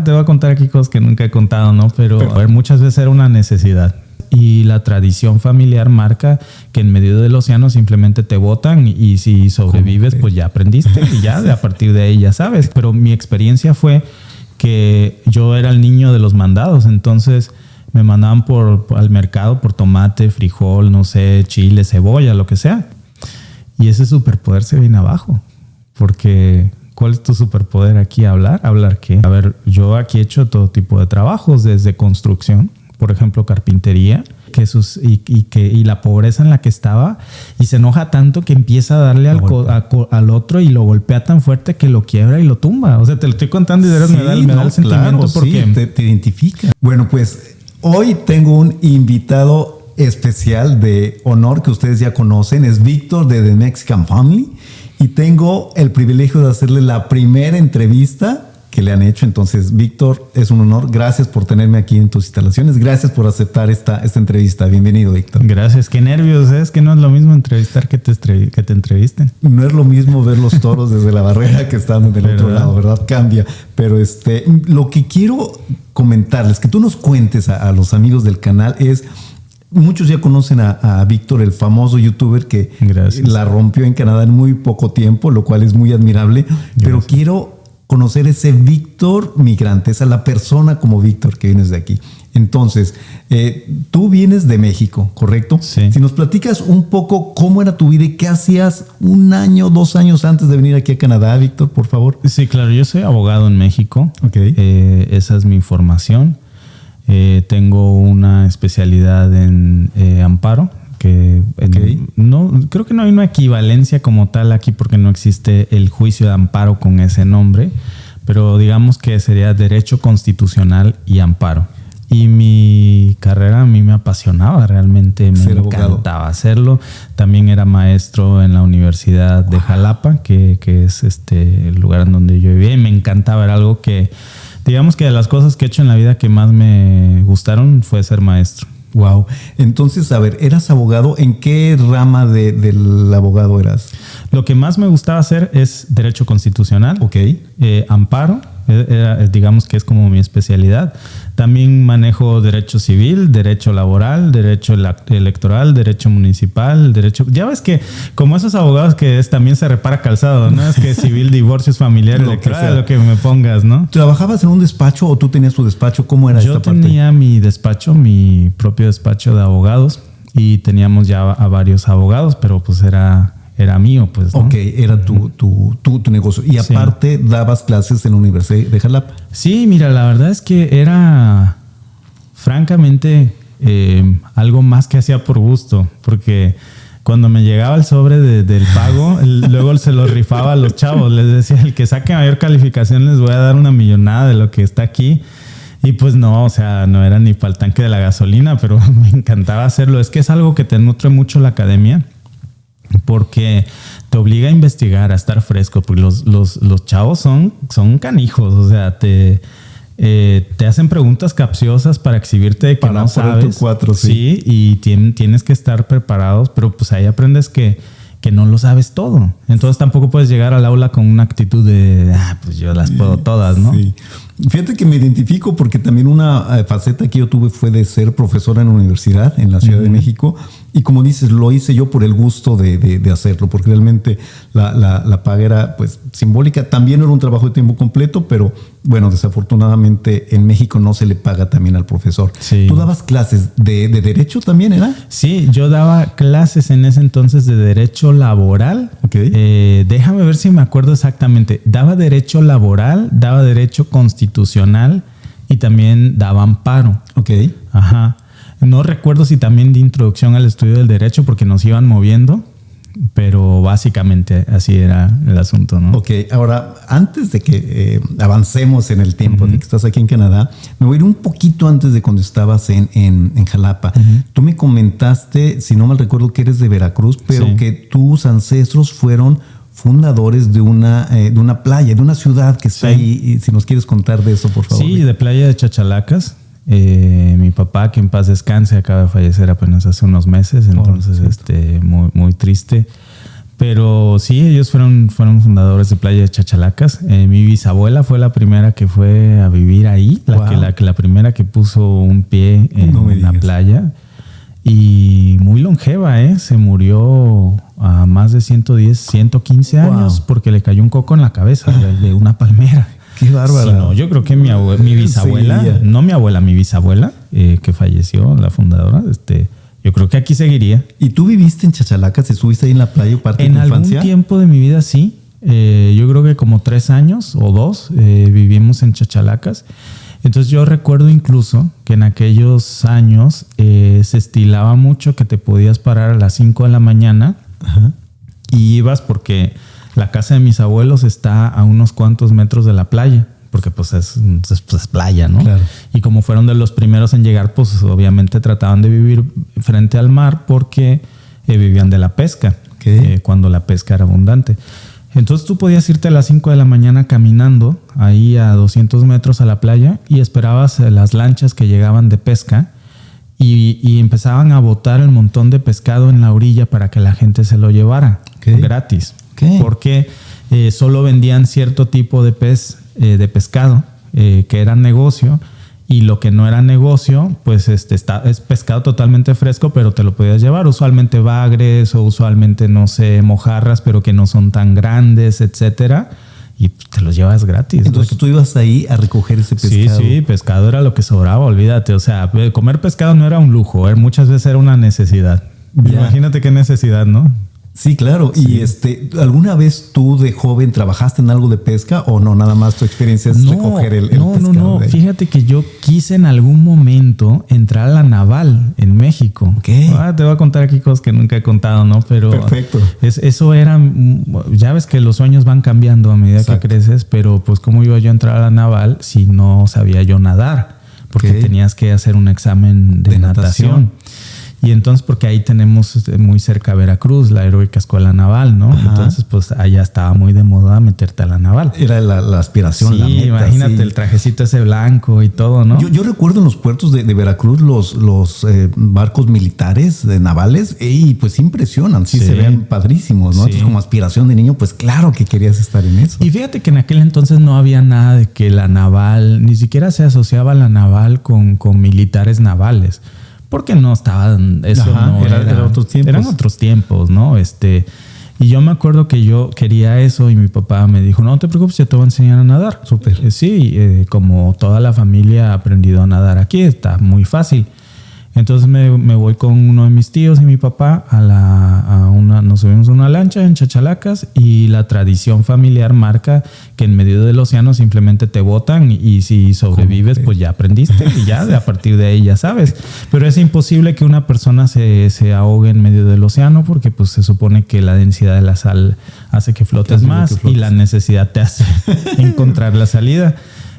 te voy a contar aquí cosas que nunca he contado, ¿no? Pero a ver, muchas veces era una necesidad. Y la tradición familiar marca que en medio del océano simplemente te botan y si sobrevives, pues ya aprendiste y ya a partir de ahí ya sabes. Pero mi experiencia fue que yo era el niño de los mandados, entonces me mandaban al mercado por tomate, frijol, no sé, chile, cebolla, lo que sea. Y ese superpoder se viene abajo. Porque, ¿cuál es tu superpoder aquí? ¿Hablar? ¿Hablar qué? A ver, yo aquí he hecho todo tipo de trabajos, desde construcción, por ejemplo, carpintería, y la pobreza en la que estaba, y se enoja tanto que empieza a darle al otro y lo golpea tan fuerte que lo quiebra y lo tumba. O sea, te lo estoy contando y de verdad me da el sentimiento, claro, porque te identifica. Bueno, pues hoy tengo un invitado especial de honor que ustedes ya conocen. Es Víctor de The Mexican Family y tengo el privilegio de hacerle la primera entrevista que le han hecho. Entonces, Víctor, es un honor. Gracias por tenerme aquí en tus instalaciones. Gracias por aceptar esta entrevista. Bienvenido, Víctor. Gracias. Qué nervios. Es que no es lo mismo entrevistar que te entrevisten. No es lo mismo ver los toros desde la barrera que están del otro lado, ¿verdad? Cambia. Pero lo que quiero comentarles, que tú nos cuentes a los amigos del canal es... Muchos ya conocen a Víctor, el famoso youtuber que la rompió en Canadá en muy poco tiempo, lo cual es muy admirable. Gracias. Pero quiero conocer ese Víctor migrante, esa la persona como Víctor que vienes de aquí. Entonces, tú vienes de México, ¿correcto? Sí. Si nos platicas un poco cómo era tu vida y qué hacías 1 año, 2 años antes de venir aquí a Canadá, Víctor, por favor. Sí, claro. Yo soy abogado en México. Okay. Esa es mi formación. Tengo una especialidad en amparo, que creo que no hay una equivalencia como tal aquí porque no existe el juicio de amparo con ese nombre, pero digamos que sería Derecho Constitucional y Amparo. Y mi carrera a mí me apasionaba, realmente me encantaba hacerlo. También era maestro en la Universidad de Jalapa, que es el lugar en donde yo vivía, y me encantaba, era algo que... Digamos que de las cosas que he hecho en la vida que más me gustaron fue ser maestro. Wow. Entonces, a ver, ¿eras abogado? ¿En qué rama del abogado eras? Lo que más me gustaba hacer es Derecho Constitucional. Ok. Amparo, digamos que es como mi especialidad. También manejo Derecho Civil, Derecho Laboral, Derecho Electoral, Derecho Municipal, Derecho... Ya ves que como esos abogados que también se repara calzado, ¿no? Es que civil, divorcios, familiar, electoral, lo que me pongas, ¿no? ¿Trabajabas en un despacho o tú tenías tu despacho? ¿Cómo era esta parte? Yo tenía mi despacho, mi propio despacho de abogados, y teníamos ya a varios abogados, pero pues era mío, pues, ¿no? Ok, era tu negocio. Y aparte, dabas clases en la Universidad de Jalapa. Sí, mira, la verdad es que era, francamente, algo más que hacía por gusto, porque cuando me llegaba el sobre del pago, luego se lo rifaba a los chavos. Les decía, el que saque mayor calificación les voy a dar una millonada de lo que está aquí. Y pues no, o sea, no era ni para el tanque de la gasolina, pero me encantaba hacerlo. Es que es algo que te nutre mucho la academia, porque te obliga a investigar, a estar fresco, porque los chavos son canijos, o sea, te hacen preguntas capciosas para exhibirte de que no sabes. Sí, y tienes que estar preparados, pero pues ahí aprendes que no lo sabes todo. Entonces tampoco puedes llegar al aula con una actitud de, pues yo las puedo todas, ¿no? Sí. Fíjate que me identifico porque también una faceta que yo tuve fue de ser profesora en la universidad, en la Ciudad de México. Y como dices, lo hice yo por el gusto de hacerlo, porque realmente la paga era pues simbólica. También era un trabajo de tiempo completo, pero bueno, desafortunadamente en México no se le paga también al profesor. Sí. ¿Tú dabas clases de derecho también, era? Sí, yo daba clases en ese entonces de derecho laboral. Okay. Déjame ver si me acuerdo exactamente. Daba derecho laboral, daba derecho constitucional y también daba amparo. Ok. Ajá. No recuerdo si también de introducción al estudio del derecho porque nos iban moviendo, pero básicamente así era el asunto, ¿no? Ok, ahora antes de que avancemos en el tiempo de que estás aquí en Canadá, me voy a ir un poquito antes de cuando estabas en Jalapa. Tú me comentaste, si no mal recuerdo, que eres de Veracruz, pero que tus ancestros fueron fundadores de una playa, de una ciudad que está ahí. Y si nos quieres contar de eso, por favor. Sí, de Playa de Chachalacas. Mi papá, que en paz descanse, acaba de fallecer apenas hace unos meses, entonces muy, muy triste. Pero sí, ellos fueron fundadores de Playa de Chachalacas. Mi bisabuela fue la primera que fue a vivir ahí, la primera que puso un pie en la playa. Y muy longeva, se murió a más de 110, 115 años porque le cayó un coco en la cabeza de una palmera. ¡Qué bárbara! Sí, no, yo creo que mi bisabuela, mi bisabuela, que falleció, la fundadora, yo creo que aquí seguiría. ¿Y tú viviste en Chachalacas? ¿Estuviste ahí en la playa parte de tu infancia? En algún tiempo de mi vida sí. Yo creo que como 3 años o 2 vivimos en Chachalacas. Entonces yo recuerdo incluso que en aquellos años se estilaba mucho que te podías parar a las 5 de la mañana. Ajá. Y ibas porque la casa de mis abuelos está a unos cuantos metros de la playa, porque pues es playa, ¿no? Claro. Y como fueron de los primeros en llegar, pues obviamente trataban de vivir frente al mar porque vivían de la pesca, cuando la pesca era abundante. Entonces tú podías irte a las 5 de la mañana caminando ahí a 200 metros a la playa y esperabas las lanchas que llegaban de pesca y empezaban a botar el montón de pescado en la orilla para que la gente se lo llevara gratis. Porque solo vendían cierto tipo de de pescado que era negocio, y lo que no era negocio pues es pescado totalmente fresco, pero te lo podías llevar, usualmente bagres o usualmente no sé, mojarras, pero que no son tan grandes, etcétera, y te los llevas gratis. Entonces tú ibas ahí a recoger ese pescado. Sí, pescado era lo que sobraba, olvídate, o sea, comer pescado no era un lujo, muchas veces era una necesidad. Imagínate qué necesidad, ¿no? Sí, claro. Sí. ¿Y alguna vez tú de joven trabajaste en algo de pesca o no? Nada más tu experiencia es recoger el pescado. No. Fíjate que yo quise en algún momento entrar a la naval en México. ¿Qué? Te voy a contar aquí cosas que nunca he contado, ¿no? Pero perfecto. Eso era, ya ves que los sueños van cambiando a medida que creces, pero pues cómo iba yo a entrar a la naval si no sabía yo nadar, porque tenías que hacer un examen de natación. Y entonces, porque ahí tenemos muy cerca Veracruz, la Heroica Escuela Naval, ¿no? Ajá. Entonces, pues allá estaba muy de moda meterte a la naval. Era la aspiración, sí, la meta. Imagínate el trajecito ese blanco y todo, ¿no? Yo recuerdo en los puertos de Veracruz los barcos militares navales y pues impresionan, se ven padrísimos, ¿no? Entonces, como aspiración de niño, pues claro que querías estar en eso. Y fíjate que en aquel entonces no había nada de que la naval, ni siquiera se asociaba la naval con militares navales. Porque no estaban, eran otros tiempos. Eran otros tiempos, ¿no? Y yo me acuerdo que yo quería eso y mi papá me dijo, no te preocupes, yo te voy a enseñar a nadar. Súper. Como toda la familia ha aprendido a nadar aquí, está muy fácil. Entonces me voy con uno de mis tíos y mi papá nos subimos a una lancha en Chachalacas, y la tradición familiar marca que en medio del océano simplemente te botan y si sobrevives pues ya aprendiste y ya a partir de ahí ya sabes. Pero es imposible que una persona se ahogue en medio del océano porque pues se supone que la densidad de la sal hace que flotes más y la necesidad te hace encontrar la salida.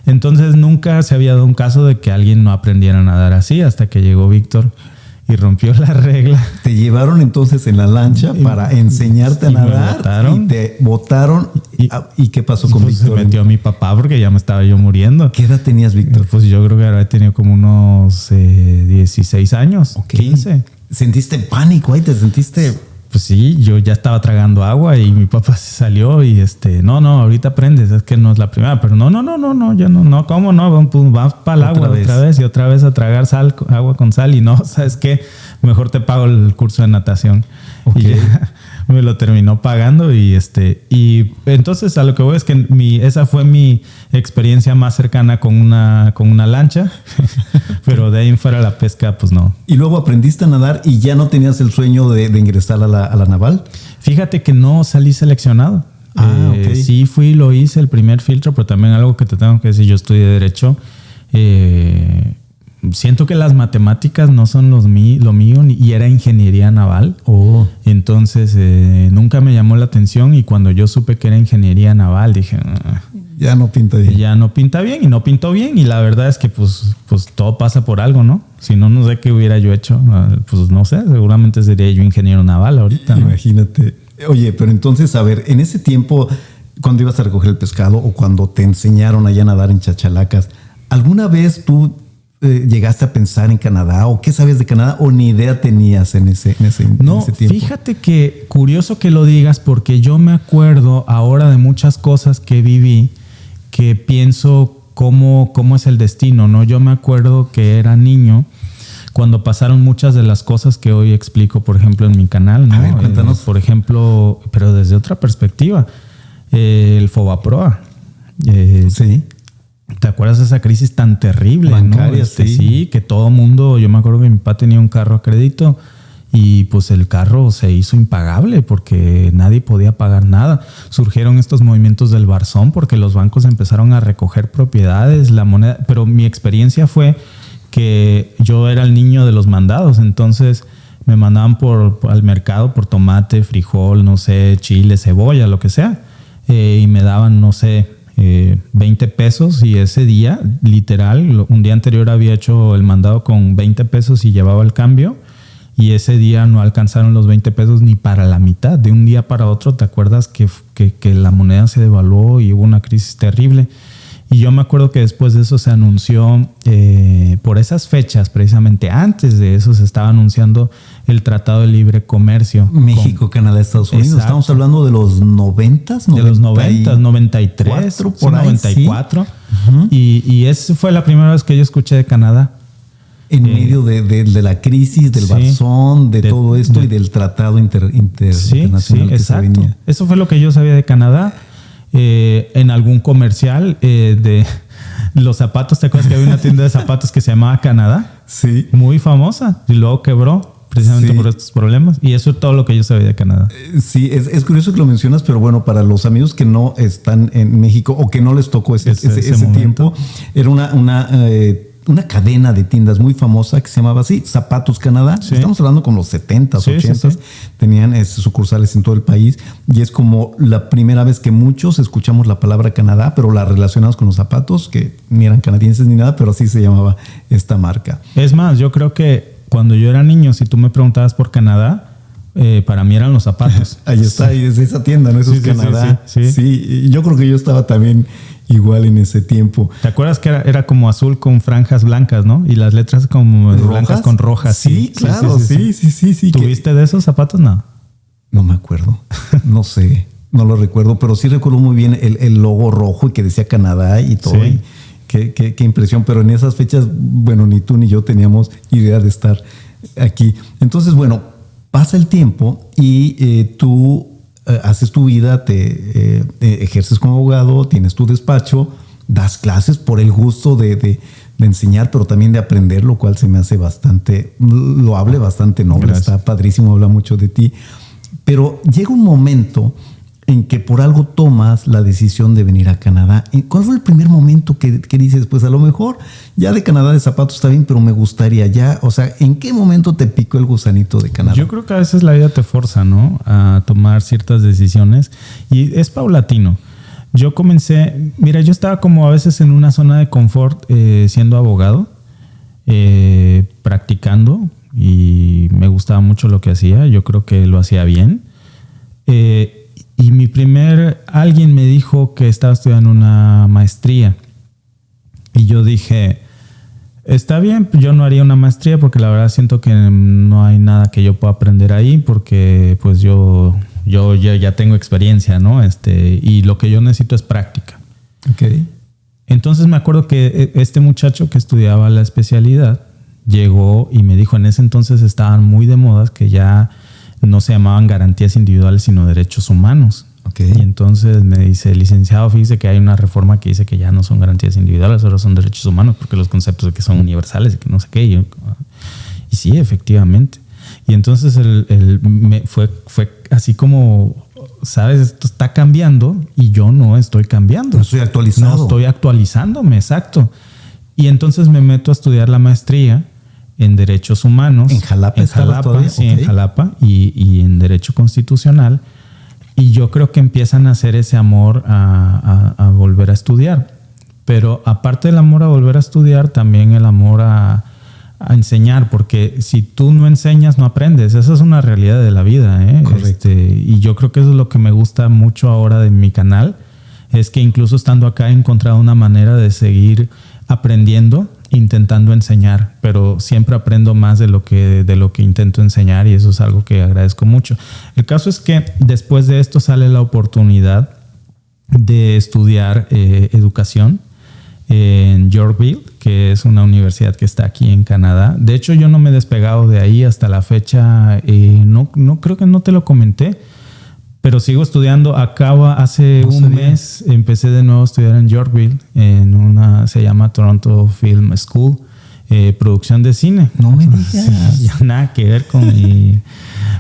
Entonces nunca se había dado un caso de que alguien no aprendiera a nadar así hasta que llegó Víctor y rompió la regla. Te llevaron entonces en la lancha para enseñarte a nadar y te botaron. ¿Y qué pasó con Víctor? Se metió a mi papá porque ya me estaba yo muriendo. ¿Qué edad tenías, Víctor? Pues yo creo que había tenido como unos 16 años, 15. ¿Sentiste pánico ahí? ¿Te sentiste...? Pues sí, yo ya estaba tragando agua y mi papá se salió y no, ahorita aprendes, es que no es la primera, pero no, ya no, ¿cómo no? Vamos para el agua otra vez a tragar agua con sal y no, ¿sabes qué? Mejor te pago el curso de natación. Okay. Y ya me lo terminó pagando y entonces a lo que voy es que esa fue mi experiencia más cercana con una lancha, pero de ahí en fuera la pesca pues no. ¿Y luego aprendiste a nadar y ya no tenías el sueño de ingresar a la naval? Fíjate que no salí seleccionado. Okay. Sí fui, lo hice el primer filtro, pero también algo que te tengo que decir, yo estudié Derecho. Siento que las matemáticas no son lo mío y era ingeniería naval. Entonces nunca me llamó la atención, y cuando yo supe que era ingeniería naval dije ya no pinta bien. Ya no pinta bien, y no pintó bien, y la verdad es que pues todo pasa por algo, ¿no? Si no sé qué hubiera yo hecho. Pues no sé, seguramente sería yo ingeniero naval ahorita, ¿no? Imagínate. Oye, pero entonces, a ver, en ese tiempo, cuando ibas a recoger el pescado o cuando te enseñaron allá a nadar en Chachalacas, ¿alguna vez tú llegaste a pensar en Canadá o qué sabes de Canadá o ni idea tenías en ese tiempo? No, fíjate que curioso que lo digas porque yo me acuerdo ahora de muchas cosas que viví que pienso cómo es el destino, ¿no? Yo me acuerdo que era niño cuando pasaron muchas de las cosas que hoy explico, por ejemplo, en mi canal, ¿no? A ver, cuéntanos. Por ejemplo, pero desde otra perspectiva, el Fobaproa. Sí. ¿Te acuerdas de esa crisis tan terrible? Bancaria, ¿no? sí. Sí, que todo mundo, yo me acuerdo que mi papá tenía un carro a crédito y pues el carro se hizo impagable porque nadie podía pagar nada. Surgieron estos movimientos del Barzón porque los bancos empezaron a recoger propiedades, la moneda, pero mi experiencia fue que yo era el niño de los mandados, entonces me mandaban al mercado por tomate, frijol, no sé, chile, cebolla, lo que sea, y me daban, no sé, 20 pesos y ese día, literal, un día anterior había hecho el mandado con 20 pesos y llevaba el cambio y ese día no alcanzaron los 20 pesos ni para la mitad. De un día para otro, ¿te acuerdas que la moneda se devaluó y hubo una crisis terrible? Y yo me acuerdo que después de eso se anunció, por esas fechas, precisamente antes de eso, se estaba anunciando el Tratado de Libre Comercio. México, Canadá, Estados Unidos. Exacto. Estamos hablando de los 90s. De los 90s, 93, por ahí, 94. Sí. Uh-huh. Y esa fue la primera vez que yo escuché de Canadá. En medio de la crisis, del Barzón, de todo esto y del tratado internacional que exacto. se venía. Eso fue lo que yo sabía de Canadá. En algún comercial de los zapatos, ¿te acuerdas que había una tienda de zapatos que se llamaba Canadá? Sí. Muy famosa. Y luego quebró precisamente por estos problemas. Y eso es todo lo que yo sabía de Canadá. Sí, es curioso que lo mencionas, pero bueno, para los amigos que no están en México o que no les tocó ese tiempo, era una cadena de tiendas muy famosa que se llamaba así, Zapatos Canadá. Sí. Estamos hablando con los 70s, 80s. Sí. Tenían sucursales en todo el país y es como la primera vez que muchos escuchamos la palabra Canadá, pero la relacionamos con los zapatos, que ni eran canadienses ni nada, pero así se llamaba esta marca. Es más, yo creo que cuando yo era niño, si tú me preguntabas por Canadá, para mí eran los zapatos. Ahí está, y es esa tienda, ¿no? Eso es Canadá. Sí, yo creo que yo estaba también igual en ese tiempo. ¿Te acuerdas que era como azul con franjas blancas, no? Y las letras como blancas con rojas. Sí, claro, sí. ¿Tuviste de esos zapatos? No. No me acuerdo. No sé. No lo recuerdo, pero sí recuerdo muy bien el logo rojo y que decía Canadá y todo. Sí. Qué impresión. Pero en esas fechas, bueno, ni tú ni yo teníamos idea de estar aquí. Entonces, bueno, pasa el tiempo y tú haces tu vida, te ejerces como abogado, tienes tu despacho, das clases por el gusto de enseñar, pero también de aprender, lo cual se me hace bastante loable, bastante noble. Gracias. Está padrísimo, habla mucho de ti. Pero llega un momento en que por algo tomas la decisión de venir a Canadá. ¿Cuál fue el primer momento que dices, pues a lo mejor ya de Canadá de zapatos está bien, pero me gustaría ya? O sea, ¿en qué momento te picó el gusanito de Canadá? Yo creo que a veces la vida te forza, ¿no? A tomar ciertas decisiones y es paulatino. Yo comencé, mira, yo estaba como a veces en una zona de confort siendo abogado, practicando y me gustaba mucho lo que hacía. Yo creo que lo hacía bien. Y alguien me dijo que estaba estudiando una maestría. Y yo dije, está bien, yo no haría una maestría porque la verdad siento que no hay nada que yo pueda aprender ahí porque pues yo ya tengo experiencia, ¿no? Y lo que yo necesito es práctica. Okay. Entonces me acuerdo que este muchacho que estudiaba la especialidad llegó y me dijo, en ese entonces estaban muy de moda que ya no se llamaban garantías individuales, sino derechos humanos. Okay. Y entonces me dice, licenciado, fíjese que hay una reforma que dice que ya no son garantías individuales, ahora son derechos humanos, porque los conceptos de que son universales y que no sé qué. Y sí, efectivamente. Y entonces fue así como, ¿sabes? Esto está cambiando y yo no estoy cambiando. No estoy actualizado. No estoy actualizándome, exacto. Y entonces me meto a estudiar la maestría en Derechos Humanos. ¿En Jalapa? En Jalapa, sí, okay. En Jalapa y en Derecho Constitucional. Y yo creo que empiezan a hacer ese amor a volver a estudiar. Pero aparte del amor a volver a estudiar, también el amor a enseñar. Porque si tú no enseñas, no aprendes. Esa es una realidad de la vida, ¿eh? Correcto. Y yo creo que eso es lo que me gusta mucho ahora de mi canal. Es que incluso estando acá he encontrado una manera de seguir aprendiendo y intentando enseñar, pero siempre aprendo más de lo que intento enseñar, y eso es algo que agradezco mucho. El caso es que después de esto sale la oportunidad de estudiar educación en Yorkville, que es una universidad que está aquí en Canadá. De hecho, yo no me he despegado de ahí hasta la fecha. No creo que no te lo comenté, pero sigo estudiando. Hace un mes empecé de nuevo a estudiar en Yorkville, se llama Toronto Film School, producción de cine. No me digas. Ya nada que ver con mi...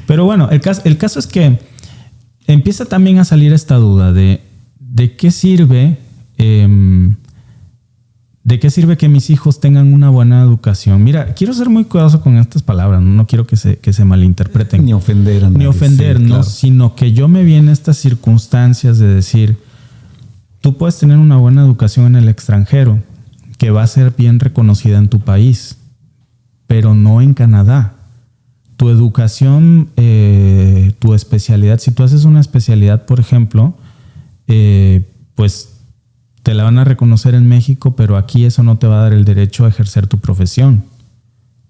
Pero bueno, el caso es que empieza también a salir esta duda de qué sirve... ¿De qué sirve que mis hijos tengan una buena educación? Mira, quiero ser muy cuidadoso con estas palabras, no quiero que se malinterpreten. Ni ofender a nadie. Ni ofender, sí, no, claro. Sino que yo me vi en estas circunstancias de decir, tú puedes tener una buena educación en el extranjero, que va a ser bien reconocida en tu país, pero no en Canadá. Tu educación, tu especialidad, si tú haces una especialidad, por ejemplo, pues... te la van a reconocer en México, pero aquí eso no te va a dar el derecho a ejercer tu profesión.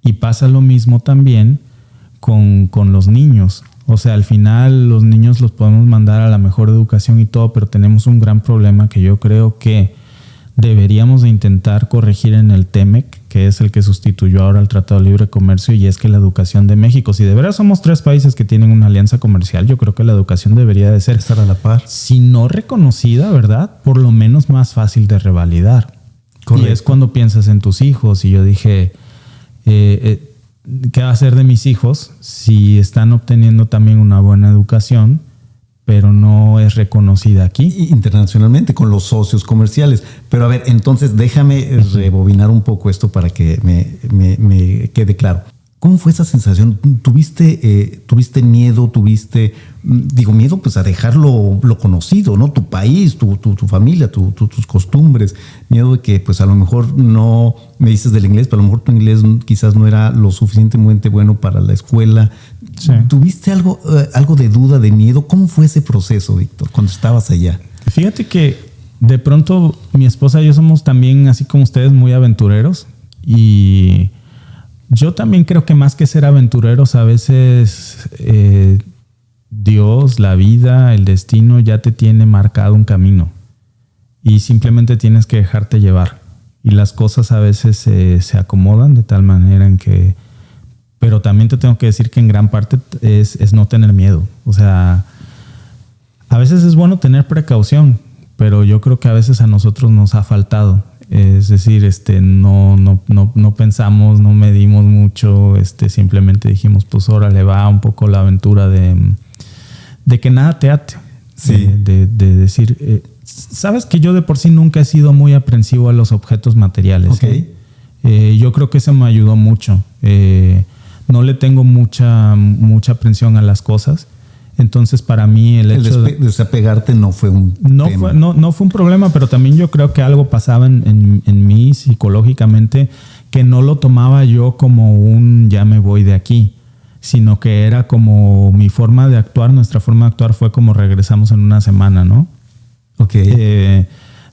Y pasa lo mismo también con los niños. O sea, al final los niños los podemos mandar a la mejor educación y todo, pero tenemos un gran problema que yo creo que deberíamos de intentar corregir en el TEMEC, que es el que sustituyó ahora al Tratado de Libre Comercio, y es que la educación de México, si de verdad somos 3 países que tienen una alianza comercial, yo creo que la educación debería de ser, estar a la par, si no reconocida, ¿verdad? Por lo menos más fácil de revalidar. Correcto. Y es cuando piensas en tus hijos, y yo dije, ¿qué va a hacer de mis hijos si están obteniendo también una buena educación, pero no es reconocida aquí? Internacionalmente, con los socios comerciales. Pero a ver, entonces déjame rebobinar un poco esto para que me quede claro. ¿Cómo fue esa sensación? ¿Tuviste miedo? Digo, miedo pues a dejar lo conocido, ¿no? Tu país, tu familia, tus costumbres. Miedo de que pues a lo mejor no me dices del inglés, pero a lo mejor tu inglés quizás no era lo suficientemente bueno para la escuela. Sí. ¿Tuviste algo de duda, de miedo? ¿Cómo fue ese proceso, Víctor, cuando estabas allá? Fíjate que de pronto mi esposa y yo somos también, así como ustedes, muy aventureros, y yo también creo que más que ser aventureros, a veces Dios, la vida, el destino ya te tiene marcado un camino y simplemente tienes que dejarte llevar. Y las cosas a veces se acomodan de tal manera en que... Pero también te tengo que decir que en gran parte es no tener miedo. O sea, a veces es bueno tener precaución, pero yo creo que a veces a nosotros nos ha faltado. Es decir, no pensamos, no medimos mucho, simplemente dijimos, pues órale, va un poco la aventura de que nada te ate. Sí. De decir, sabes que yo de por sí nunca he sido muy aprensivo a los objetos materiales. Okay. Yo creo que eso me ayudó mucho. No le tengo mucha aprensión a las cosas. Entonces, para mí el hecho de desapegarte no fue un tema. No fue un problema, pero también yo creo que algo pasaba en mí psicológicamente, que no lo tomaba yo como un ya me voy de aquí, sino que era como mi forma de actuar. Nuestra forma de actuar fue como regresamos en una semana, ¿no? Okay.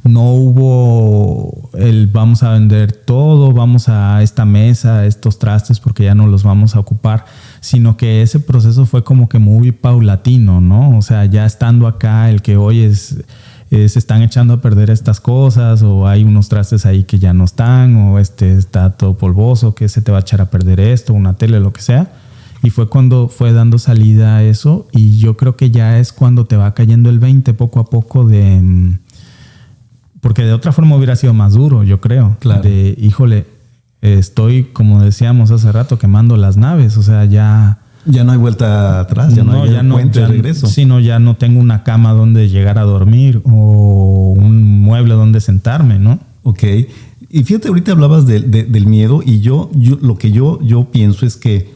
No hubo el vamos a vender todo, vamos a esta mesa, a estos trastes porque ya no los vamos a ocupar, sino que ese proceso fue como que muy paulatino, ¿no? O sea, ya estando acá, el que hoy se están echando a perder estas cosas, o hay unos trastes ahí que ya no están, o está todo polvoso, que se te va a echar a perder esto, una tele, lo que sea. Y fue cuando fue dando salida a eso, y yo creo que ya es cuando te va cayendo el 20 poco a poco porque de otra forma hubiera sido más duro, yo creo. Claro. Híjole, estoy, como decíamos hace rato, quemando las naves. O sea, ya no hay vuelta atrás, ya no hay puente de regreso. Sino ya no tengo una cama donde llegar a dormir o un mueble donde sentarme, ¿no? Ok. Y fíjate, ahorita hablabas del miedo, y yo lo que yo pienso es que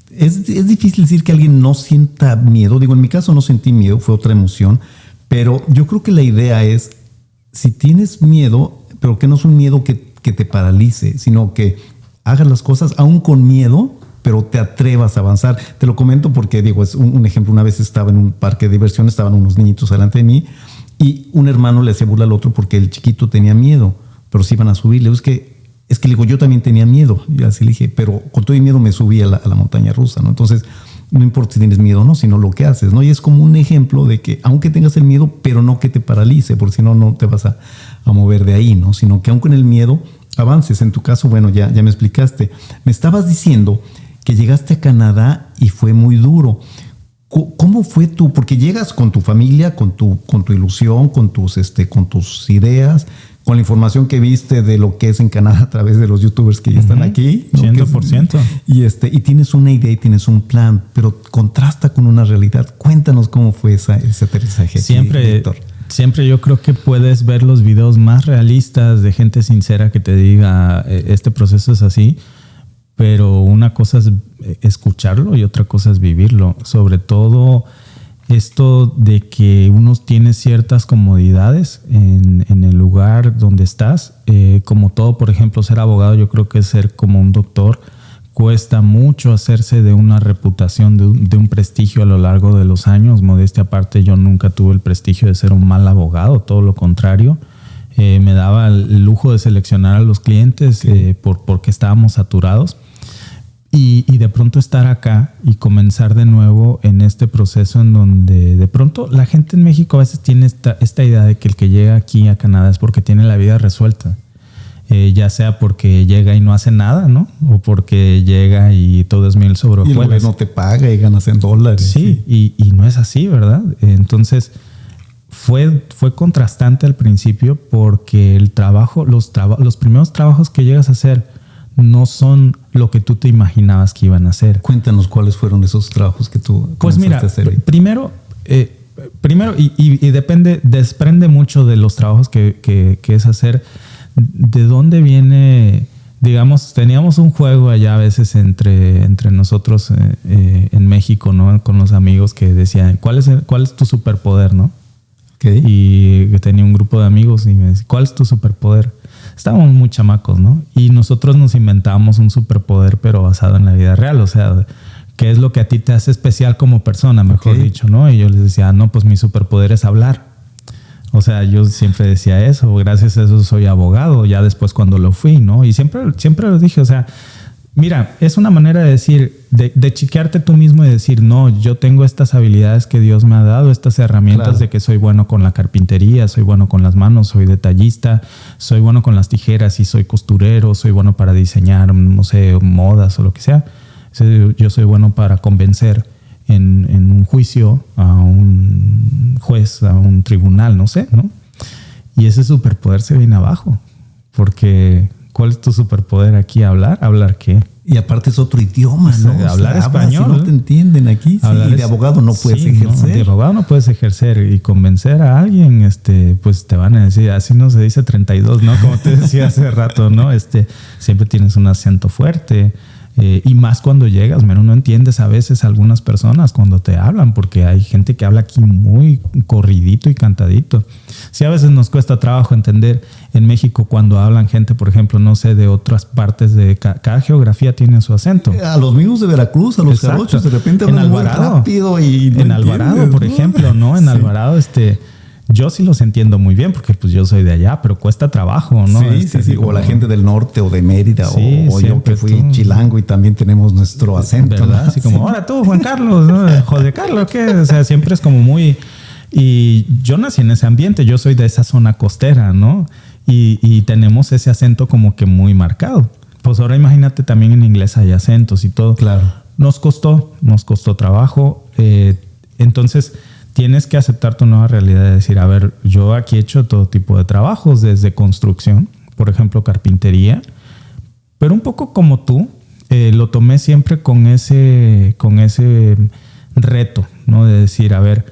es difícil decir que alguien no sienta miedo. Digo, en mi caso no sentí miedo, fue otra emoción. Pero yo creo que la idea es, si tienes miedo, pero que no es un miedo que te paralice, sino que hagas las cosas aún con miedo, pero te atrevas a avanzar. Te lo comento porque, digo, es un ejemplo. Una vez estaba en un parque de diversión, estaban unos niñitos delante de mí, y un hermano le hacía burla al otro porque el chiquito tenía miedo. pero sí iban a subir. Le digo, es que le digo, yo también tenía miedo. Y así le dije, pero con todo el miedo me subí a la montaña rusa, ¿no? Entonces, no importa si tienes miedo o no, sino lo que haces, ¿no? Y es como un ejemplo de que aunque tengas el miedo, pero no que te paralice, porque si no, no te vas a mover de ahí, ¿no? Sino que aunque en el miedo avances. En tu caso, bueno, ya me explicaste. Me estabas diciendo que llegaste a Canadá y fue muy duro. ¿Cómo fue tú? Porque llegas con tu familia, con tu ilusión, con tus ideas, con la información que viste de lo que es en Canadá a través de los youtubers que ya están aquí, ¿no? 100%. Y tienes una idea y tienes un plan, pero contrasta con una realidad. Cuéntanos cómo fue ese aterrizaje. Siempre yo creo que puedes ver los videos más realistas de gente sincera que te diga este proceso es así, pero una cosa es escucharlo y otra cosa es vivirlo. Sobre todo esto de que uno tiene ciertas comodidades en el lugar donde estás. Como todo, por ejemplo, ser abogado, yo creo que ser como un doctor cuesta mucho hacerse de una reputación, de un prestigio a lo largo de los años. Modestia aparte, yo nunca tuve el prestigio de ser un mal abogado, todo lo contrario. Me daba el lujo de seleccionar a los clientes porque estábamos saturados. Y de pronto estar acá y comenzar de nuevo en este proceso en donde de pronto la gente en México a veces tiene esta idea de que el que llega aquí a Canadá es porque tiene la vida resuelta. Ya sea porque llega y no hace nada, ¿no? O porque llega y todo es miel sobre hojuelas. Y el gobierno te paga y ganas en dólares. Sí, y no es así, ¿verdad? Entonces fue contrastante al principio porque el trabajo, los primeros trabajos que llegas a hacer no son lo que tú te imaginabas que iban a hacer. Cuéntanos cuáles fueron esos trabajos que tú pues mira, a hacer. Primero y desprende mucho de los trabajos que es hacer. ¿De dónde viene? Digamos, teníamos un juego allá a veces entre nosotros en México, ¿no? Con los amigos que decían, ¿cuál es tu superpoder, no? Okay. Y tenía un grupo de amigos y me decía, ¿cuál es tu superpoder? Estábamos muy chamacos, ¿no? Y nosotros nos inventábamos un superpoder, pero basado en la vida real. O sea, ¿qué es lo que a ti te hace especial como persona, mejor dicho, ¿no? Y yo les decía, no, pues mi superpoder es hablar. O sea, yo siempre decía eso. Gracias a eso soy abogado. Ya después cuando lo fui, ¿no? Y siempre lo dije, o sea, mira, es una manera de decir, de chiquearte tú mismo y decir, no, yo tengo estas habilidades que Dios me ha dado, estas herramientas, claro, de que soy bueno con la carpintería, soy bueno con las manos, soy detallista, soy bueno con las tijeras y soy costurero, soy bueno para diseñar, no sé, modas o lo que sea. Yo soy bueno para convencer en un juicio a un juez, a un tribunal, no sé, ¿no? Y ese superpoder se viene abajo, porque ¿cuál es tu superpoder aquí? ¿Hablar? ¿Hablar qué? Y aparte es otro idioma, ¿no? O sea, hablar español. Si no te entienden aquí. Sí, de abogado no puedes ejercer. No, de abogado no puedes ejercer. Y convencer a alguien, pues te van a decir, así no se dice 32, ¿no? Como te decía hace rato, ¿no? Siempre tienes un acento fuerte. Y más cuando llegas, no entiendes a veces a algunas personas cuando te hablan, porque hay gente que habla aquí muy corridito y cantadito. Sí, a veces nos cuesta trabajo entender en México cuando hablan gente, por ejemplo, no sé, de otras partes de cada geografía tiene su acento. A los mismos de Veracruz, a los jarochos, de repente hablan muy rápido y no en Alvarado, por ejemplo, ¿no? En Alvarado, yo sí los entiendo muy bien porque pues yo soy de allá, pero cuesta trabajo, ¿no? Sí. O la gente del norte o de Mérida, o yo que fui chilango y también tenemos nuestro acento, ¿verdad? ¿No? Así como, ahora tú, Juan Carlos, ¿no? José Carlos, ¿qué? O sea, siempre es como muy... Y yo nací en ese ambiente, yo soy de esa zona costera, ¿no? Y tenemos ese acento como que muy marcado. Pues ahora imagínate, también en inglés hay acentos y todo. Claro. Nos costó trabajo. Entonces... tienes que aceptar tu nueva realidad de decir, a ver, yo aquí he hecho todo tipo de trabajos, desde construcción, por ejemplo, carpintería, pero un poco como tú, lo tomé siempre con ese reto, ¿no? De decir, a ver,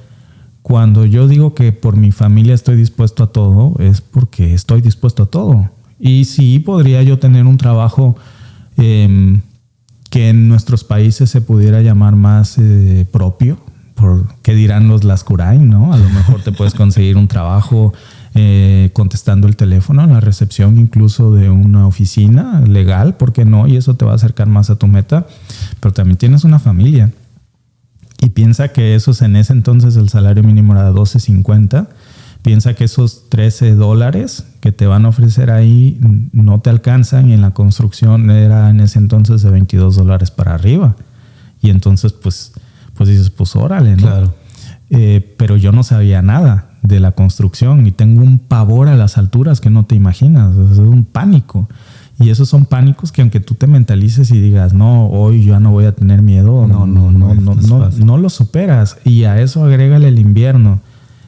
cuando yo digo que por mi familia estoy dispuesto a todo, es porque estoy dispuesto a todo. Y sí, podría yo tener un trabajo que en nuestros países se pudiera llamar más propio, por qué dirán los Lascurain, ¿no? A lo mejor te puedes conseguir un trabajo contestando el teléfono en la recepción incluso de una oficina legal, ¿por qué no? Y eso te va a acercar más a tu meta, pero también tienes una familia. Y piensa que en ese entonces el salario mínimo era $12.50, piensa que esos $13 que te van a ofrecer ahí no te alcanzan, y en la construcción era en ese entonces de $22 para arriba. Y entonces pues dices, pues órale, ¿no? Claro. Pero yo no sabía nada de la construcción y tengo un pavor a las alturas que no te imaginas. Es un pánico. Y esos son pánicos que aunque tú te mentalices y digas, no, hoy ya no voy a tener miedo, no lo superas. Y a eso agrégale el invierno,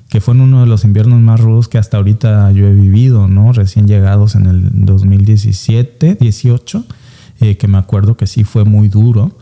que fue uno de los inviernos más rudos que hasta ahorita yo he vivido, ¿no? Recién llegados en el 2017, 18, que me acuerdo que sí fue muy duro.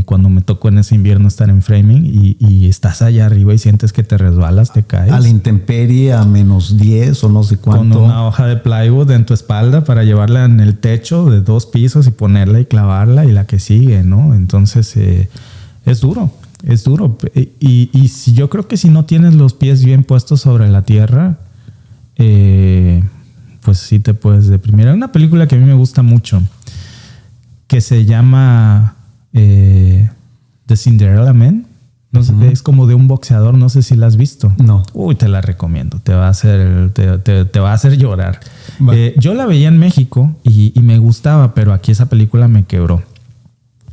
Cuando me tocó en ese invierno estar en framing y estás allá arriba y sientes que te resbalas, te caes. A la intemperie, a -10 o no sé cuánto. Con una hoja de plywood en tu espalda para llevarla en el techo de 2 pisos y ponerla y clavarla y la que sigue, ¿no? Entonces es duro, es duro. Y si, yo creo que si no tienes los pies bien puestos sobre la tierra, pues sí te puedes deprimir. Hay una película que a mí me gusta mucho que se llama... The Cinderella Man. No sé, es como de un boxeador, no sé si la has visto. No. Uy, te la recomiendo, te va a hacer llorar. Yo la veía en México y me gustaba, pero aquí esa película me quebró,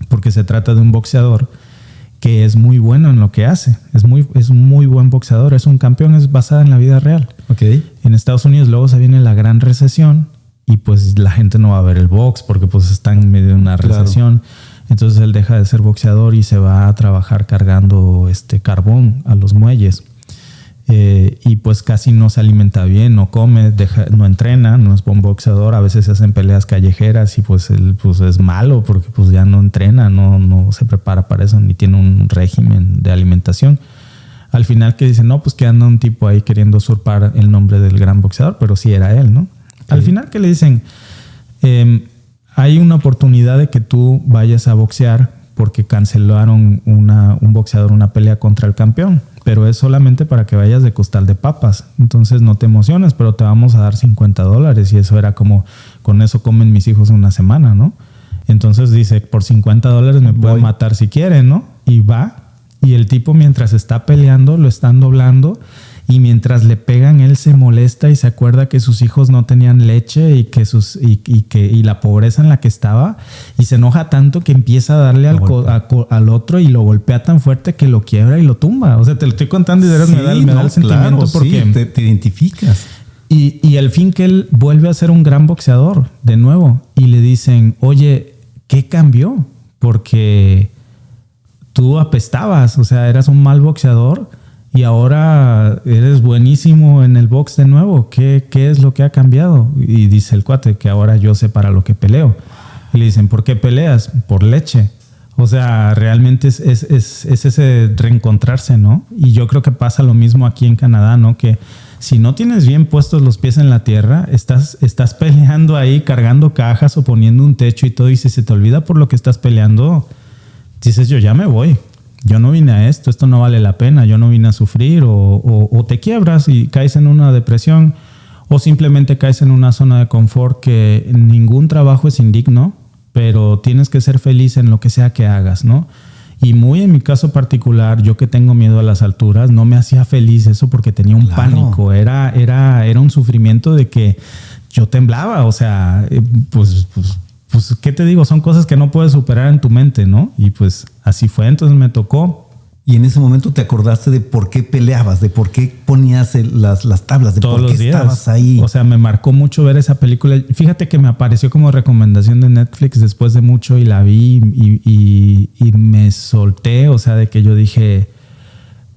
porque se trata de un boxeador que es muy bueno en lo que hace. Es un muy buen boxeador, es un campeón, es basada en la vida real. Okay. En Estados Unidos luego se viene la gran recesión y pues la gente no va a ver el box porque pues está en medio de una recesión. Entonces él deja de ser boxeador y se va a trabajar cargando carbón a los muelles. Y pues casi no se alimenta bien, no come, no entrena, no es buen boxeador. A veces se hacen peleas callejeras y pues él pues es malo porque pues ya no entrena, no se prepara para eso, ni tiene un régimen de alimentación. Al final que dicen, no, pues que anda un tipo ahí queriendo usurpar el nombre del gran boxeador, pero sí era él, ¿no? Sí. Al final que le dicen... hay una oportunidad de que tú vayas a boxear porque cancelaron un boxeador una pelea contra el campeón, pero es solamente para que vayas de costal de papas. Entonces no te emociones, pero te vamos a dar $50. Y eso era como, con eso comen mis hijos una semana, ¿no? Entonces dice, por $50 me pueden matar si quieren, ¿no? Y va, y el tipo mientras está peleando lo están doblando. Y mientras le pegan, él se molesta y se acuerda que sus hijos no tenían leche y la pobreza en la que estaba. Y se enoja tanto que empieza a darle al otro y lo golpea tan fuerte que lo quiebra y lo tumba. O sea, te lo estoy contando y de verdad me da el sentimiento, porque sí, te identificas. Y al fin que él vuelve a ser un gran boxeador de nuevo. Y le dicen, oye, ¿qué cambió? Porque tú apestabas, o sea, eras un mal boxeador. Y ahora eres buenísimo en el box de nuevo. ¿Qué es lo que ha cambiado? Y dice el cuate que ahora yo sé para lo que peleo. Y le dicen, ¿por qué peleas? Por leche. O sea, realmente es ese reencontrarse, ¿no? Y yo creo que pasa lo mismo aquí en Canadá, ¿no? Que si no tienes bien puestos los pies en la tierra, estás peleando ahí, cargando cajas o poniendo un techo y todo. Y si se te olvida por lo que estás peleando, dices, yo ya me voy. Yo no vine a esto no vale la pena, yo no vine a sufrir, o te quiebras y caes en una depresión, o simplemente caes en una zona de confort que ningún trabajo es indigno, pero tienes que ser feliz en lo que sea que hagas, ¿no? Y muy en mi caso particular, yo que tengo miedo a las alturas, no me hacía feliz eso porque tenía un pánico, era un sufrimiento de que yo temblaba, o sea, pues, ¿qué te digo? Son cosas que no puedes superar en tu mente, ¿no? Y pues así fue, entonces me tocó. Y en ese momento te acordaste de por qué peleabas, de por qué ponías las tablas, de todos por qué los días estabas ahí. O sea, me marcó mucho ver esa película. Fíjate que me apareció como recomendación de Netflix después de mucho y la vi y me solté, o sea, de que yo dije,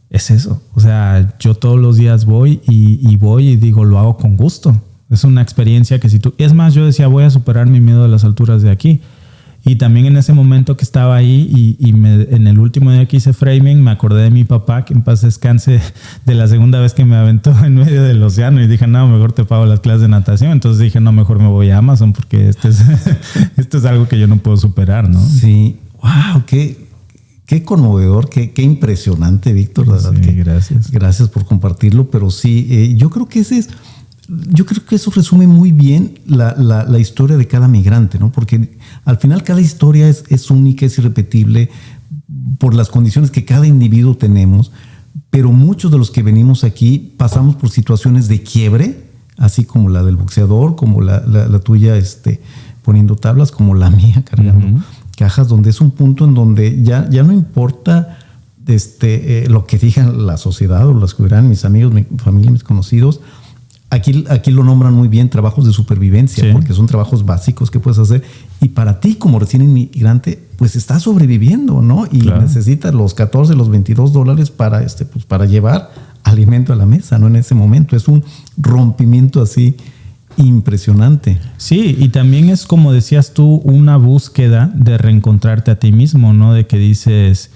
es eso. O sea, yo todos los días voy y digo, lo hago con gusto. Es una experiencia que si tú... Es más, yo decía, voy a superar mi miedo de las alturas de aquí. Y también en ese momento que estaba ahí en el último día que hice framing, me acordé de mi papá, que en paz descanse, de la segunda vez que me aventó en medio del océano. Y dije, no, mejor te pago las clases de natación. Entonces dije, no, mejor me voy a Amazon porque esto es algo que yo no puedo superar, ¿no? Sí. Wow, qué conmovedor, qué impresionante, Víctor. La sí, verdad que, gracias. Gracias por compartirlo. Pero sí, yo creo que eso resume muy bien la historia de cada migrante, ¿no? Porque al final cada historia es única, es irrepetible por las condiciones que cada individuo tenemos, pero muchos de los que venimos aquí pasamos por situaciones de quiebre, así como la del boxeador, como la tuya poniendo tablas, como la mía cargando cajas, donde es un punto en donde ya no importa lo que digan la sociedad o los que verán mis amigos, mi familia, mis conocidos. Aquí lo nombran muy bien trabajos de supervivencia, sí, porque son trabajos básicos que puedes hacer. Y para ti, como recién inmigrante, pues estás sobreviviendo, ¿no? Y claro, necesitas los 14, los $22 para llevar alimento a la mesa, ¿no? En ese momento es un rompimiento así impresionante. Sí, y también es, como decías tú, una búsqueda de reencontrarte a ti mismo, ¿no? De que dices,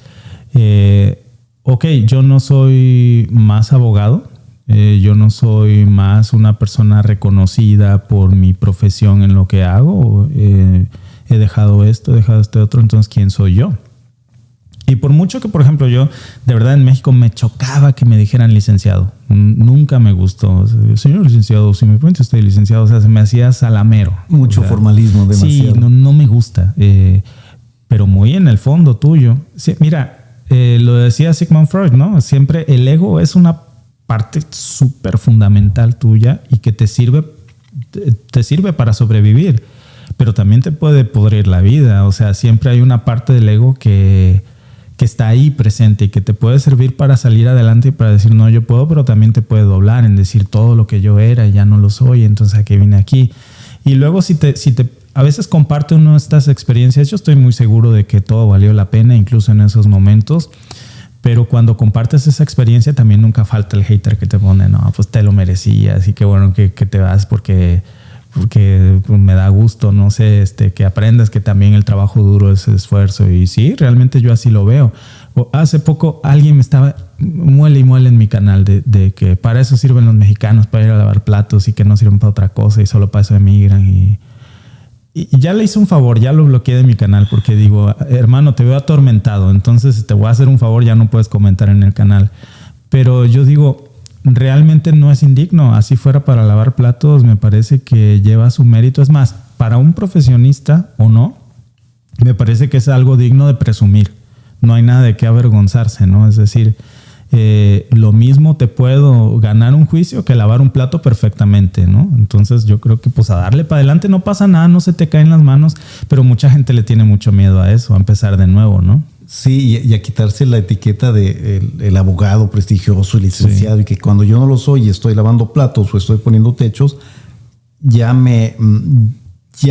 ok, yo no soy más abogado, yo no soy más una persona reconocida por mi profesión en lo que hago, he dejado esto, he dejado este otro, entonces ¿quién soy yo? Y por mucho que, por ejemplo, yo de verdad en México me chocaba que me dijeran licenciado, nunca me gustó. Señor licenciado, si me permite usted licenciado, o sea, se me hacía salamero. Mucho formalismo, demasiado. Sí, no me gusta, pero muy en el fondo tuyo. Sí, mira, lo decía Sigmund Freud, ¿no? Siempre el ego es una parte súper fundamental tuya y que te sirve para sobrevivir, pero también te puede podrir la vida. O sea, siempre hay una parte del ego que está ahí presente y que te puede servir para salir adelante y para decir, no, yo puedo, pero también te puede doblar en decir todo lo que yo era y ya no lo soy, entonces ¿a qué vine aquí? Y luego si te a veces comparte uno estas experiencias, yo estoy muy seguro de que todo valió la pena, incluso en esos momentos. Pero cuando compartes esa experiencia también nunca falta el hater que te pone, no, pues te lo merecías y qué bueno que te vas porque me da gusto, no sé, que aprendas que también el trabajo duro es esfuerzo. Y sí, realmente yo así lo veo. Hace poco alguien me estaba muele y muele en mi canal de que para eso sirven los mexicanos, para ir a lavar platos y que no sirven para otra cosa y solo para eso emigran. Y ya le hice un favor, ya lo bloqueé de mi canal porque digo, hermano, te veo atormentado, entonces te voy a hacer un favor, ya no puedes comentar en el canal. Pero yo digo, realmente no es indigno. Así fuera para lavar platos, me parece que lleva su mérito. Es más, para un profesionista o no, me parece que es algo digno de presumir. No hay nada de qué avergonzarse, ¿no? Es decir, lo mismo te puedo ganar un juicio que lavar un plato perfectamente, ¿no? Entonces yo creo que pues a darle para adelante, no pasa nada, no se te caen las manos, pero mucha gente le tiene mucho miedo a eso, a empezar de nuevo, ¿no? Sí, y a quitarse la etiqueta de el abogado prestigioso y licenciado, sí, y que cuando yo no lo soy y estoy lavando platos o estoy poniendo techos, ya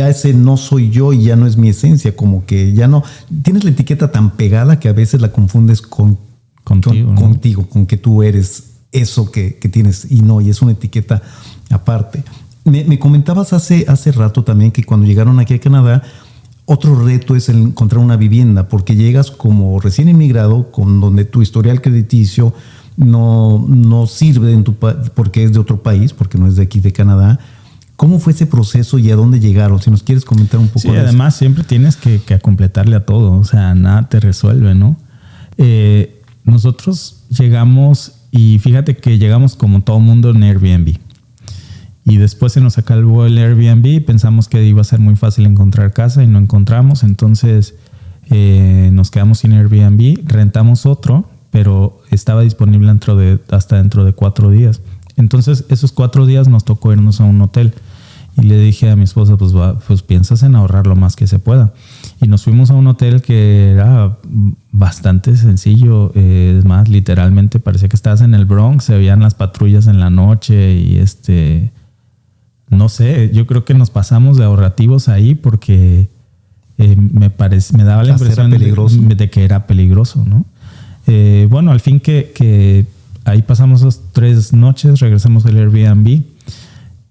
ese no soy yo y ya no es mi esencia, como que ya no tienes la etiqueta tan pegada que a veces la confundes contigo, con que tú eres eso que tienes y es una etiqueta aparte. Me comentabas hace rato también que cuando llegaron aquí a Canadá, otro reto es el encontrar una vivienda, porque llegas como recién inmigrado, donde tu historial crediticio no sirve porque es de otro país, porque no es de aquí de Canadá. ¿Cómo fue ese proceso y a dónde llegaron? Si nos quieres comentar un poco. Sí, además siempre tienes que completarle a todo, o sea, nada te resuelve, ¿no? Nosotros llegamos y fíjate que llegamos como todo mundo en Airbnb. Y después se nos acabó el Airbnb y pensamos que iba a ser muy fácil encontrar casa y no encontramos. Entonces nos quedamos sin Airbnb, rentamos otro, pero estaba disponible hasta dentro de 4 días. Entonces esos 4 días nos tocó irnos a un hotel. Y le dije a mi esposa, pues piensas en ahorrar lo más que se pueda. Y nos fuimos a un hotel que era bastante sencillo. Es más, literalmente parecía que estabas en el Bronx, se veían las patrullas en la noche y no sé, yo creo que nos pasamos de ahorrativos ahí porque me daba la impresión de que era peligroso, ¿no? Bueno, al fin que ahí pasamos 3 noches, regresamos al Airbnb.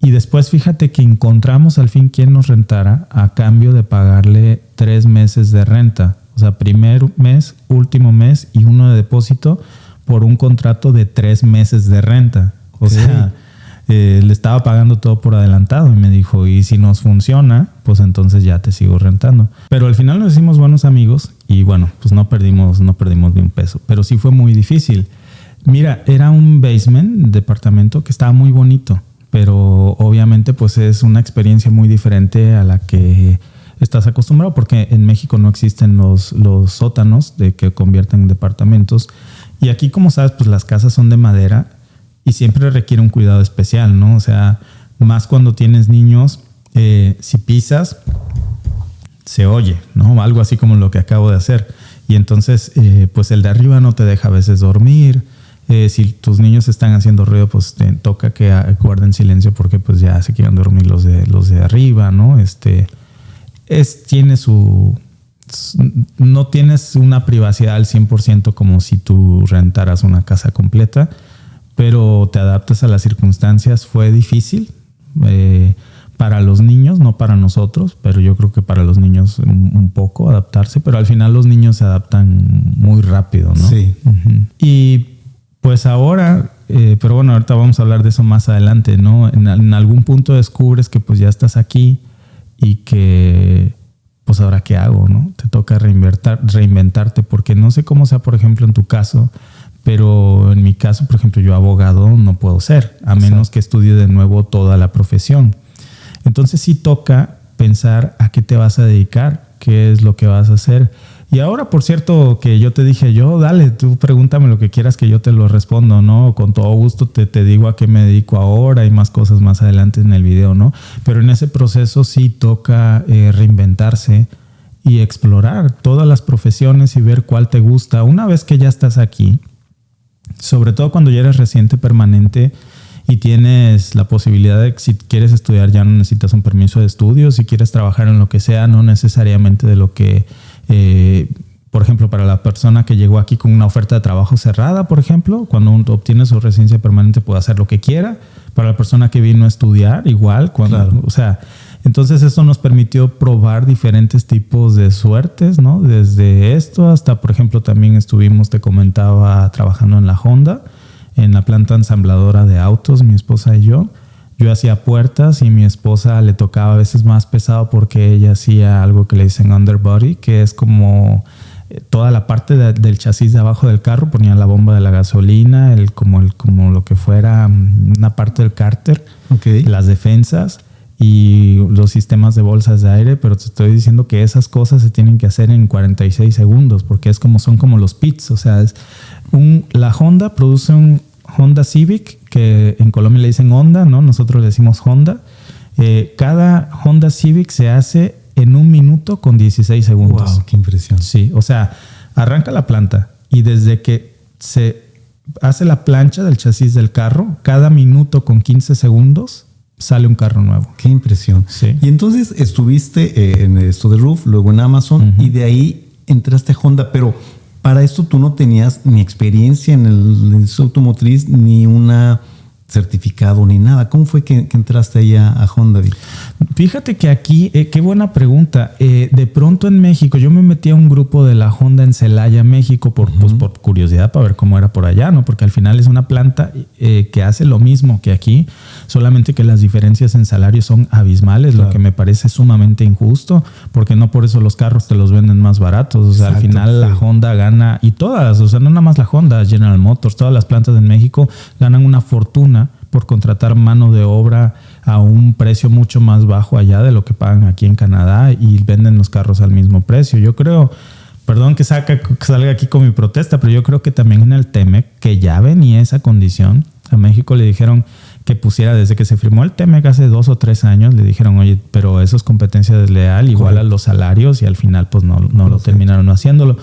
Y después fíjate que encontramos al fin quien nos rentara a cambio de pagarle 3 meses de renta. O sea, primer mes, último mes y uno de depósito por un contrato de 3 meses de renta. O sea, le estaba pagando todo por adelantado y me dijo, y si nos funciona, pues entonces ya te sigo rentando. Pero al final nos hicimos buenos amigos y bueno, pues no perdimos ni un peso. Pero sí fue muy difícil. Mira, era un basement, departamento que estaba muy bonito. Pero obviamente pues es una experiencia muy diferente a la que estás acostumbrado porque en México no existen los sótanos de que convierten en departamentos Y aquí, como sabes, pues las casas son de madera y siempre requiere un cuidado especial, ¿no? O sea, más cuando tienes niños, si pisas, se oye, ¿no? Algo así como lo que acabo de hacer. Y entonces, pues el de arriba no te deja a veces dormir. Si tus niños están haciendo ruido, pues te toca que guarden silencio porque pues ya se quieren dormir los de arriba, ¿no? No tienes una privacidad al 100% como si tú rentaras una casa completa, pero te adaptas a las circunstancias. Fue difícil para los niños, no para nosotros, pero yo creo que para los niños un poco adaptarse, pero al final los niños se adaptan muy rápido, ¿no? Sí. Uh-huh. Y pues ahora, pero bueno, ahorita vamos a hablar de eso más adelante, ¿no? En algún punto descubres que pues ya estás aquí y que pues ahora qué hago, ¿no? Te toca reinventarte, porque no sé cómo sea, por ejemplo, en tu caso, pero en mi caso, por ejemplo, yo abogado no puedo ser, a menos que estudie de nuevo toda la profesión. Entonces sí toca pensar a qué te vas a dedicar, qué es lo que vas a hacer. Y ahora, por cierto, que yo te dije, dale, tú pregúntame lo que quieras que yo te lo respondo, ¿no? Con todo gusto te digo a qué me dedico ahora y más cosas más adelante en el video, ¿no? Pero en ese proceso sí toca reinventarse y explorar todas las profesiones y ver cuál te gusta. Una vez que ya estás aquí, sobre todo cuando ya eres residente permanente y tienes la posibilidad de que si quieres estudiar ya no necesitas un permiso de estudio, si quieres trabajar en lo que sea, no necesariamente de lo que... por ejemplo, para la persona que llegó aquí con una oferta de trabajo cerrada, por ejemplo, cuando uno obtiene su residencia permanente puede hacer lo que quiera. Para la persona que vino a estudiar, igual. Claro. O sea, entonces eso nos permitió probar diferentes tipos de suertes, ¿no? Desde esto hasta, por ejemplo, también estuvimos, te comentaba, trabajando en la Honda, en la planta ensambladora de autos, mi esposa y yo. Yo hacía puertas y mi esposa le tocaba a veces más pesado porque ella hacía algo que le dicen underbody, que es como toda la parte del chasis de abajo del carro. Ponía la bomba de la gasolina, como lo que fuera una parte del cárter, okay, las defensas y los sistemas de bolsas de aire. Pero te estoy diciendo que esas cosas se tienen que hacer en 46 segundos porque son como los pits. O sea, la Honda produce un Honda Civic, que en Colombia le dicen Honda, ¿no? Nosotros le decimos Honda. Cada Honda Civic se hace en 1 minuto con 16 segundos. ¡Wow! ¡Qué impresión! Sí, o sea, arranca la planta y desde que se hace la plancha del chasis del carro, cada minuto con 15 segundos sale un carro nuevo. ¡Qué impresión! Sí. Y entonces estuviste en esto de Roof, luego en Amazon, uh-huh, y de ahí entraste a Honda, pero... Para esto tú no tenías ni experiencia en el automotriz, ni una certificado, ni nada. ¿Cómo fue que entraste ahí a Honda? Fíjate que aquí, qué buena pregunta. De pronto en México, yo me metí a un grupo de la Honda en Celaya, México, por curiosidad, para ver cómo era por allá, ¿no? Porque al final es una planta que hace lo mismo que aquí, solamente que las diferencias en salarios son abismales, claro, lo que me parece sumamente injusto, porque no por eso los carros te los venden más baratos. O sea, exacto, al final la Honda gana, y todas, o sea, no nada más la Honda, General Motors, todas las plantas en México ganan una fortuna por contratar mano de obra a un precio mucho más bajo allá de lo que pagan aquí en Canadá y venden los carros al mismo precio. Yo creo, perdón que salga aquí con mi protesta, pero yo creo que también en el TEMEC, que ya venía esa condición, a México le dijeron que pusiera, desde que se firmó el TEMEC hace 2 o 3 años, le dijeron, oye, pero eso es competencia desleal, igual a los salarios, y al final pues no lo terminaron haciéndolo.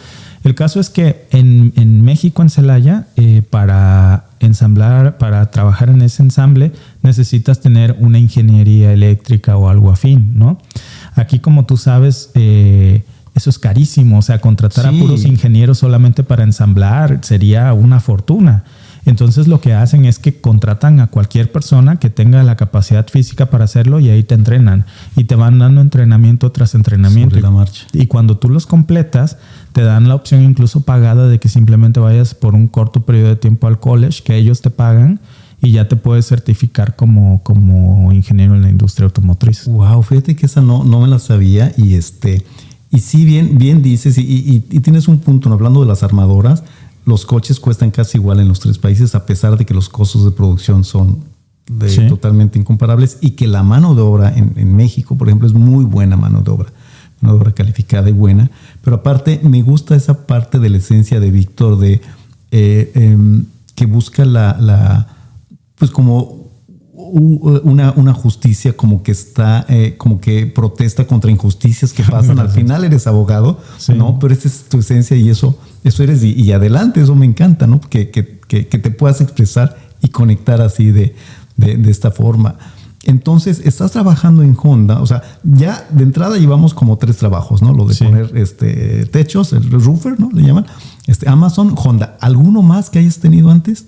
El caso es que en México, en Celaya, para ensamblar, para trabajar en ese ensamble, necesitas tener una ingeniería eléctrica o algo afín, ¿no? Aquí, como tú sabes, eso es carísimo. O sea, contratar a puros ingenieros solamente para ensamblar sería una fortuna. Entonces lo que hacen es que contratan a cualquier persona que tenga la capacidad física para hacerlo y ahí te entrenan y te van dando entrenamiento tras entrenamiento. Sobre la marcha. Y cuando tú los completas, te dan la opción incluso pagada de que simplemente vayas por un corto periodo de tiempo al college, que ellos te pagan y ya te puedes certificar como ingeniero en la industria automotriz. Wow, fíjate que esa no me la sabía y sí, bien dices y tienes un punto, ¿no? Hablando de las armadoras. Los coches cuestan casi igual en los 3 países, a pesar de que los costos de producción son totalmente incomparables y que la mano de obra en México, por ejemplo, es muy buena mano de obra calificada y buena. Pero aparte, me gusta esa parte de la esencia de Víctor de que busca pues como una justicia, como que está, como que protesta contra injusticias que pasan. Al final eres abogado, sí, ¿no? Pero esa es tu esencia y eso eres y adelante, eso me encanta, ¿no? Que te puedas expresar y conectar así de esta forma. Entonces, estás trabajando en Honda, o sea, ya de entrada llevamos como 3 trabajos, ¿no? Lo de poner techos, el roofer, ¿no? Le llaman. Amazon, Honda. ¿Alguno más que hayas tenido antes?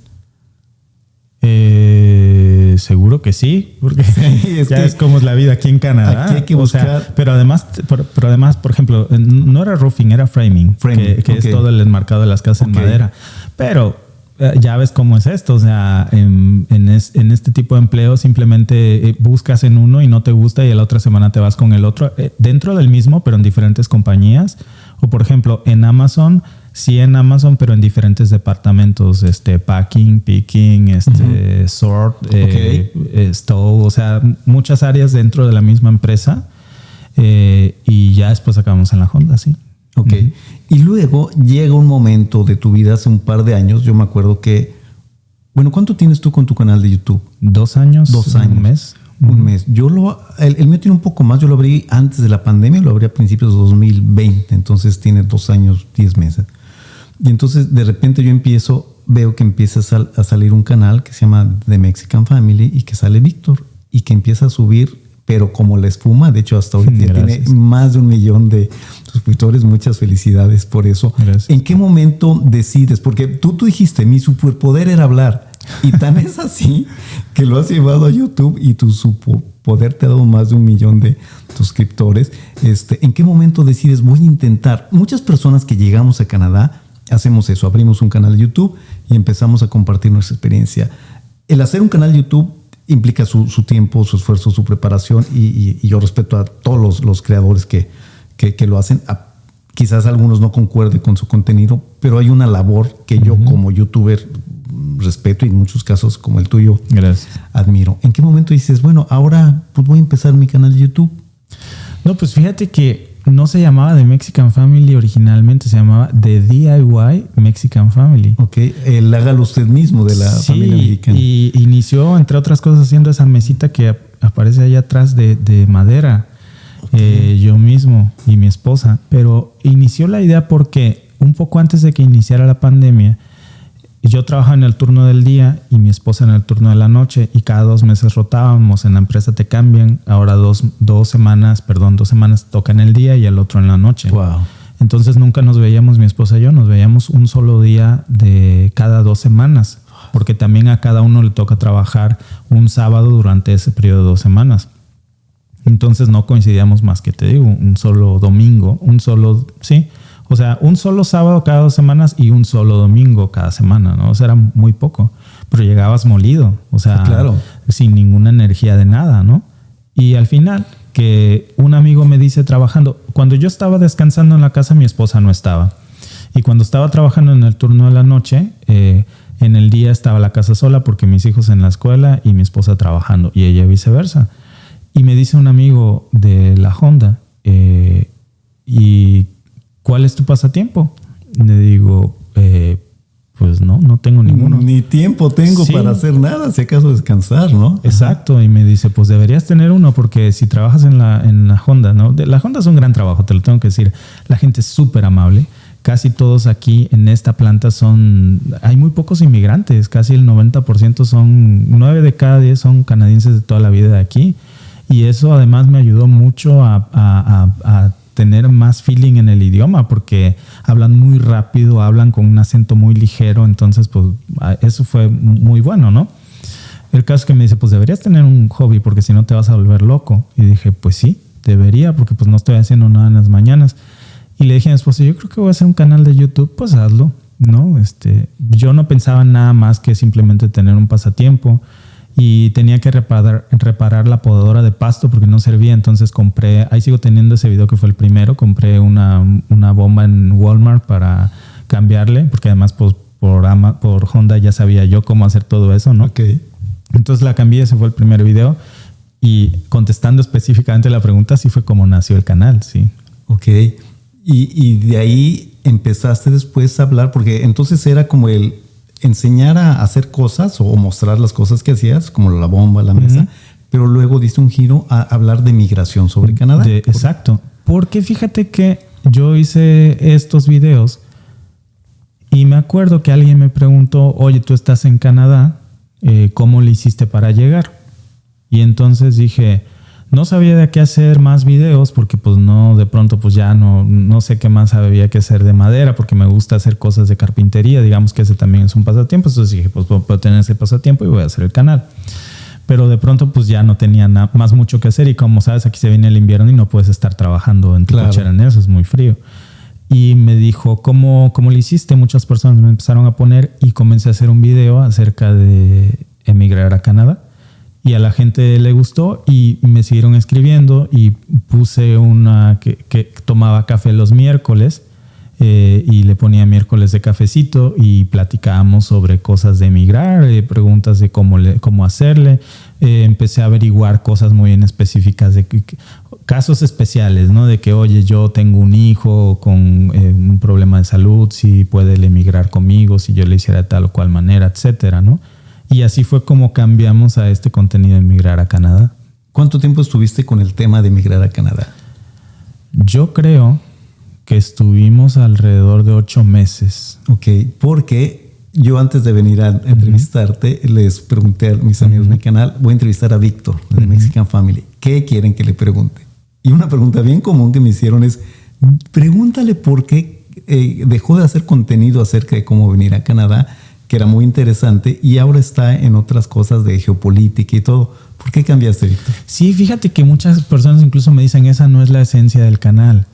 Seguro que sí, porque es como es la vida aquí en Canadá. Aquí hay que buscar. O sea, pero además, por ejemplo, no era roofing, era framing que es todo el enmarcado de las casas en madera. Pero ya ves cómo es esto. O sea, en este tipo de empleo simplemente buscas en uno y no te gusta y a la otra semana te vas con el otro dentro del mismo, pero en diferentes compañías. O por ejemplo, en Amazon. Sí, en Amazon, pero en diferentes departamentos, packing, picking, sort, stow, o sea, muchas áreas dentro de la misma empresa, y ya después acabamos en la Honda, sí. Ok. Y luego llega un momento de tu vida hace un par de años, yo me acuerdo que, bueno, ¿cuánto tienes tú con tu canal de YouTube? 2 años. 2 años. Un mes. Un mes. El mío tiene un poco más, yo lo abrí antes de la pandemia, lo abrí a principios de 2020, entonces tiene 2 años, 10 meses. Y entonces de repente yo veo que empieza a salir un canal que se llama The Mexican Family y que sale Víctor y que empieza a subir, pero como la espuma. De hecho, hasta ahorita tiene más de 1 millón de suscriptores. Muchas felicidades por eso. Gracias. ¿En qué momento decides? Porque tú dijiste, mi superpoder era hablar. Y tan es así que lo has llevado a YouTube y tu superpoder te ha dado más de 1 millón de suscriptores. ¿En qué momento decides, voy a intentar? Muchas personas que llegamos a Canadá hacemos eso, abrimos un canal de YouTube y empezamos a compartir nuestra experiencia. El hacer un canal de YouTube implica su tiempo, su esfuerzo, su preparación y yo respeto a todos los creadores que lo hacen. Quizás algunos no concuerden con su contenido, pero hay una labor que yo como youtuber respeto y en muchos casos como el tuyo admiro. ¿En qué momento dices, bueno, ahora pues voy a empezar mi canal de YouTube? No, pues fíjate que no se llamaba The Mexican Family originalmente, se llamaba The DIY Mexican Family. Ok, el hágalo usted mismo de la familia mexicana. Y inició, entre otras cosas, haciendo esa mesita que aparece ahí atrás de madera. Okay. Yo mismo y mi esposa. Pero inició la idea porque un poco antes de que iniciara la pandemia, yo trabajaba en el turno del día y mi esposa en el turno de la noche y cada 2 meses rotábamos. En la empresa te cambian. Ahora 2 semanas toca en el día y el otro en la noche. Wow. Entonces nunca nos veíamos, mi esposa y yo, nos veíamos un solo día de cada 2 semanas. Porque también a cada uno le toca trabajar un sábado durante ese periodo de 2 semanas. Entonces no coincidíamos más que, te digo, un solo domingo, o sea, un solo sábado cada 2 semanas y un solo domingo cada semana, ¿no? O sea, era muy poco. Pero llegabas molido, o sea, claro, sin ninguna energía de nada, ¿no? Y al final, que un amigo me dice trabajando, cuando yo estaba descansando en la casa, mi esposa no estaba. Y cuando estaba trabajando en el turno de la noche, en el día estaba la casa sola porque mis hijos en la escuela y mi esposa trabajando y ella viceversa. Y me dice un amigo de la Honda, ¿y cuál es tu pasatiempo? Le digo, pues no tengo ninguno. Ni tiempo tengo para hacer nada, si acaso descansar, ¿no? Exacto. Ajá. Y me dice, pues deberías tener uno porque si trabajas en la Honda, ¿no? La Honda es un gran trabajo, te lo tengo que decir. La gente es súper amable. Casi todos aquí en esta planta hay muy pocos inmigrantes. Casi el 90% 9 de cada 10 son canadienses de toda la vida de aquí. Y eso además me ayudó mucho a tener más feeling en el idioma porque hablan muy rápido, hablan con un acento muy ligero. Entonces, pues eso fue muy bueno, ¿no? El caso es que me dice, pues deberías tener un hobby porque si no te vas a volver loco. Y dije, pues sí, debería porque pues no estoy haciendo nada en las mañanas. Y le dije a mi esposa, yo creo que voy a hacer un canal de YouTube, pues hazlo, ¿no? Yo no pensaba nada más que simplemente tener un pasatiempo. Y tenía que reparar la podadora de pasto porque no servía. Entonces compré, ahí sigo teniendo ese video que fue el primero. Compré una bomba en Walmart para cambiarle, porque además pues, por Honda ya sabía yo cómo hacer todo eso, ¿no? Okay. Entonces la cambié, ese fue el primer video. Y contestando específicamente la pregunta, sí fue como nació el canal, sí. Ok. Y de ahí empezaste después a hablar, porque entonces era como el enseñar a hacer cosas o mostrar las cosas que hacías, como la bomba, la mesa, pero luego diste un giro a hablar de migración sobre Canadá. Exacto, porque fíjate que yo hice estos videos y me acuerdo que alguien me preguntó, oye, tú estás en Canadá, ¿cómo le hiciste para llegar? Y entonces dije, no sabía de qué hacer más videos porque pues no, de pronto pues ya no sé qué más había que hacer de madera porque me gusta hacer cosas de carpintería, digamos que ese también es un pasatiempo. Entonces dije, pues puedo tener ese pasatiempo y voy a hacer el canal. Pero de pronto pues ya no tenía más mucho que hacer y como sabes, aquí se viene el invierno y no puedes estar trabajando en tu cochera en eso, es muy frío. Y me dijo, ¿cómo le hiciste? Muchas personas me empezaron a poner y comencé a hacer un video acerca de emigrar a Canadá. Y a la gente le gustó y me siguieron escribiendo y puse una que tomaba café los miércoles y le ponía miércoles de cafecito y platicábamos sobre cosas de emigrar, preguntas de cómo hacerle. Empecé a averiguar cosas muy en específicas de casos especiales, ¿no? De que, oye, yo tengo un hijo con un problema de salud, si puede él emigrar conmigo, si yo le hiciera de tal o cual manera, etcétera, ¿no? Y así fue como cambiamos a este contenido de emigrar a Canadá. ¿Cuánto tiempo estuviste con el tema de emigrar a Canadá? Yo creo que estuvimos alrededor de 8 meses. Ok, porque yo antes de venir a entrevistarte les pregunté a mis amigos de mi canal, voy a entrevistar a Víctor de Mexican Family. ¿Qué quieren que le pregunte? Y una pregunta bien común que me hicieron es, pregúntale por qué dejó de hacer contenido acerca de cómo venir a Canadá, que era muy interesante, y ahora está en otras cosas de geopolítica y todo. ¿Por qué cambiaste, Víctor? Sí, fíjate que muchas personas incluso me dicen, esa no es la esencia del canal.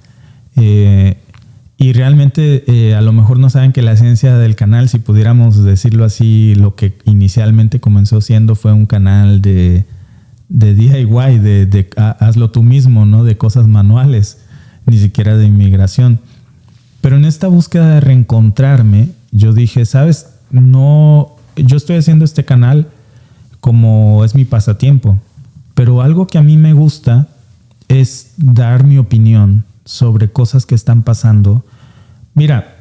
Y realmente a lo mejor no saben que la esencia del canal, si pudiéramos decirlo así, lo que inicialmente comenzó siendo fue un canal de DIY, de hazlo tú mismo, ¿no? De cosas manuales, ni siquiera de inmigración. Pero en esta búsqueda de reencontrarme, yo dije, ¿sabes? No, yo estoy haciendo este canal como es mi pasatiempo, pero algo que a mí me gusta es dar mi opinión sobre cosas que están pasando. Mira,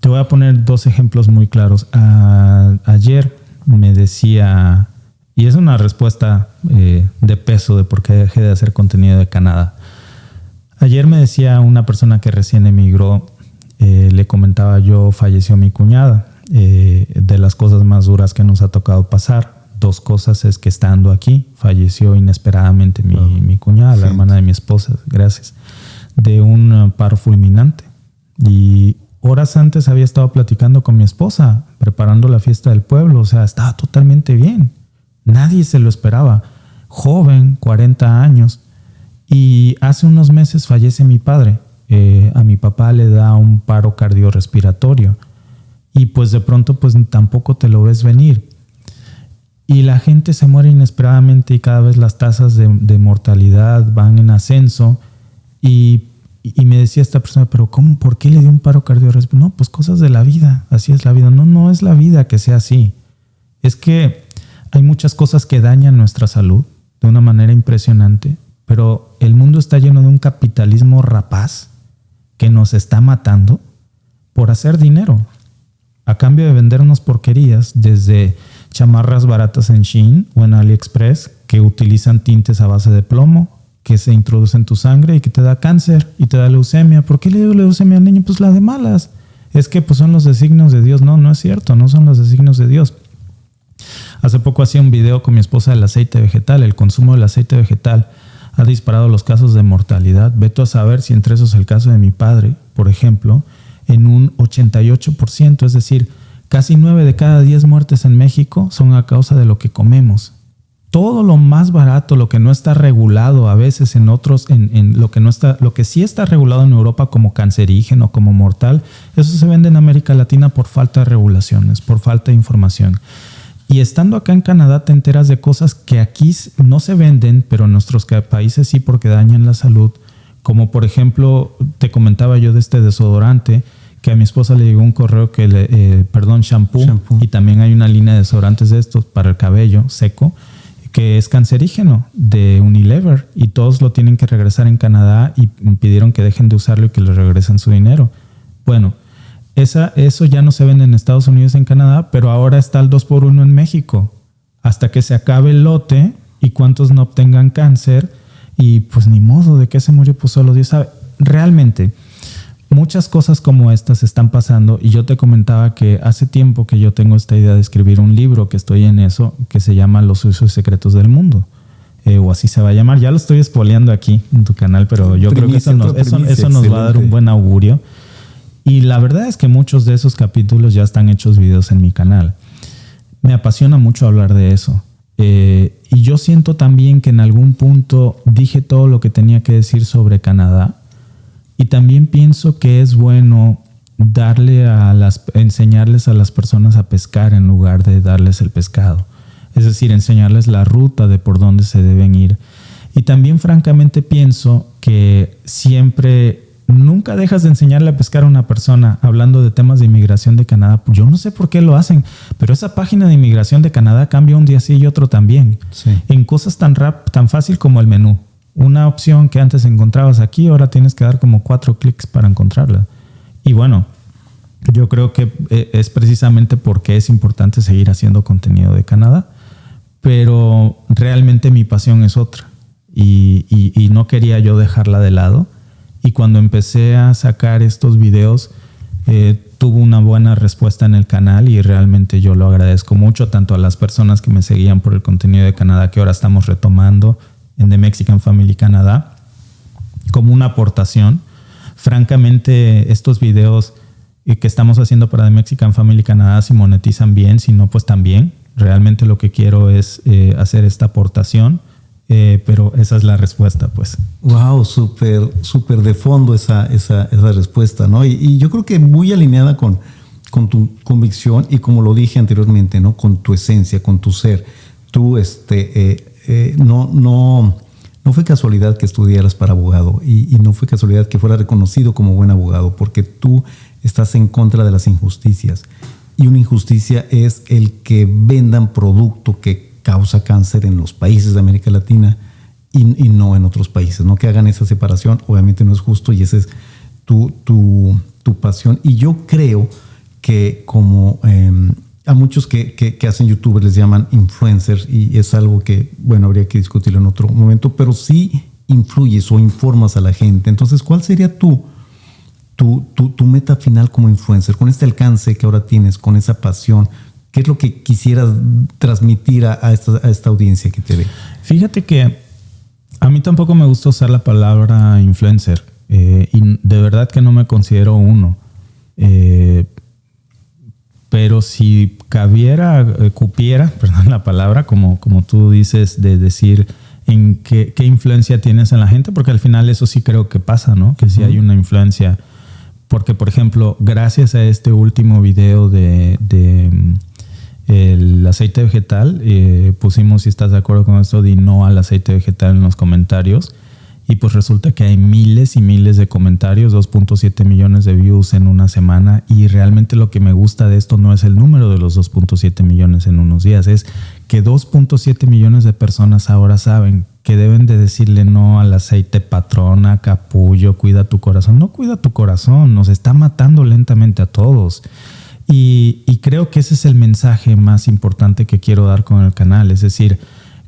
te voy a poner 2 ejemplos muy claros. Ayer me decía, y es una respuesta de peso de por qué dejé de hacer contenido de Canadá. Ayer me decía una persona que recién emigró, le comentaba yo, falleció mi cuñada. De las cosas más duras que nos ha tocado pasar, 2 cosas es que estando aquí falleció inesperadamente mi cuñada, la hermana de mi esposa, gracias, de un paro fulminante. Y horas antes había estado platicando con mi esposa, preparando la fiesta del pueblo, o sea, estaba totalmente bien. Nadie se lo esperaba. Joven, 40 años. Y hace unos meses fallece mi padre. A mi papá le da un paro cardiorrespiratorio. Y pues de pronto pues tampoco te lo ves venir. Y la gente se muere inesperadamente y cada vez las tasas de mortalidad van en ascenso. Y me decía esta persona, pero ¿cómo? ¿Por qué le dio un paro cardiorrespiratorio? No, pues cosas de la vida, así es la vida. No es la vida que sea así. Es que hay muchas cosas que dañan nuestra salud de una manera impresionante, pero el mundo está lleno de un capitalismo rapaz que nos está matando por hacer dinero. A cambio de vendernos porquerías, desde chamarras baratas en Shein o en AliExpress que utilizan tintes a base de plomo, que se introduce en tu sangre y que te da cáncer y te da leucemia. ¿Por qué le dio leucemia al niño? Pues la de malas. Es que pues son los designios de Dios. No es cierto, no son los designios de Dios. Hace poco hacía un video con mi esposa del aceite vegetal. El consumo del aceite vegetal ha disparado los casos de mortalidad. Vete a saber si entre esos el caso de mi padre, por ejemplo, en un 88%, es decir, casi 9 de cada 10 muertes en México son a causa de lo que comemos. Todo lo más barato, lo que no está regulado a veces en otros, en lo que sí está regulado en Europa como cancerígeno, como mortal, eso se vende en América Latina por falta de regulaciones, por falta de información. Y estando acá en Canadá te enteras de cosas que aquí no se venden, pero en nuestros países sí, porque dañan la salud. Como por ejemplo, te comentaba yo de este desodorante, que a mi esposa le llegó un correo shampoo. Y también hay una línea de desodorantes de estos para el cabello seco, que es cancerígeno de Unilever y todos lo tienen que regresar en Canadá y pidieron que dejen de usarlo y que les regresen su dinero. Bueno, eso ya no se vende en Estados Unidos y en Canadá, pero ahora está el 2x1 en México. Hasta que se acabe el lote y cuántos no obtengan cáncer y pues ni modo, ¿de qué se murió? Pues solo Dios sabe. Realmente muchas cosas como estas están pasando y yo te comentaba que hace tiempo que yo tengo esta idea de escribir un libro, que estoy en eso, que se llama Los Sucios Secretos del Mundo, o así se va a llamar. Ya lo estoy spoileando aquí en tu canal, pero yo creo que eso nos va a dar un buen augurio. Y la verdad es que muchos de esos capítulos ya están hechos videos en mi canal. Me apasiona mucho hablar de eso. Y yo siento también que en algún punto dije todo lo que tenía que decir sobre Canadá. Y también pienso que es bueno enseñarles a las personas a pescar en lugar de darles el pescado. Es decir, enseñarles la ruta de por dónde se deben ir. Y también francamente pienso que nunca dejas de enseñarle a pescar a una persona hablando de temas de inmigración de Canadá. Yo no sé por qué lo hacen, pero esa página de inmigración de Canadá cambia un día sí y otro también. Sí. En cosas tan fácil como el menú. Una opción que antes encontrabas aquí, ahora tienes que dar como 4 clics para encontrarla. Y bueno, yo creo que es precisamente porque es importante seguir haciendo contenido de Canadá, pero realmente mi pasión es otra y no quería yo dejarla de lado. Y cuando empecé a sacar estos videos, tuvo una buena respuesta en el canal y realmente yo lo agradezco mucho, tanto a las personas que me seguían por el contenido de Canadá, que ahora estamos retomando en The Mexican Family Canadá, como una aportación. Francamente, estos videos que estamos haciendo para The Mexican Family Canadá, si monetizan bien, si no, pues también. Realmente lo que quiero es hacer esta aportación, pero esa es la respuesta, pues. Wow, súper de fondo esa respuesta, ¿no? Y yo creo que muy alineada con tu convicción y, como lo dije anteriormente, ¿no? Con tu esencia, con tu ser. Tú, no fue casualidad que estudiaras para abogado y no fue casualidad que fuera reconocido como buen abogado, porque tú estás en contra de las injusticias. Y una injusticia es el que vendan producto que causa cáncer en los países de América Latina y no en otros países, ¿no? Que hagan esa separación, obviamente no es justo y esa es tu pasión. Y yo creo que como a muchos que hacen youtubers les llaman influencers y es algo que, bueno, habría que discutirlo en otro momento, pero sí influyes o informas a la gente. Entonces, ¿cuál sería tu meta final como influencer? Con este alcance que ahora tienes, con esa pasión, ¿qué es lo que quisieras transmitir a esta audiencia que te ve? Fíjate que a mí tampoco me gusta usar la palabra influencer y de verdad que no me considero uno. Pero si cupiera, perdón la palabra, como tú dices, de decir en qué influencia tienes en la gente, porque al final eso sí creo que pasa, ¿no? Que sí hay una influencia. Porque, por ejemplo, gracias a este último video de el aceite vegetal, pusimos, si estás de acuerdo con esto, di no al aceite vegetal en los comentarios. Y pues resulta que hay miles y miles de comentarios, 2.7 millones de views en una semana. Y realmente lo que me gusta de esto no es el número de los 2.7 millones en unos días, es que 2.7 millones de personas ahora saben que deben de decirle no al aceite patrona, capullo, cuida tu corazón. No cuida tu corazón, nos está matando lentamente a todos. Y creo que ese es el mensaje más importante que quiero dar con el canal. Es decir,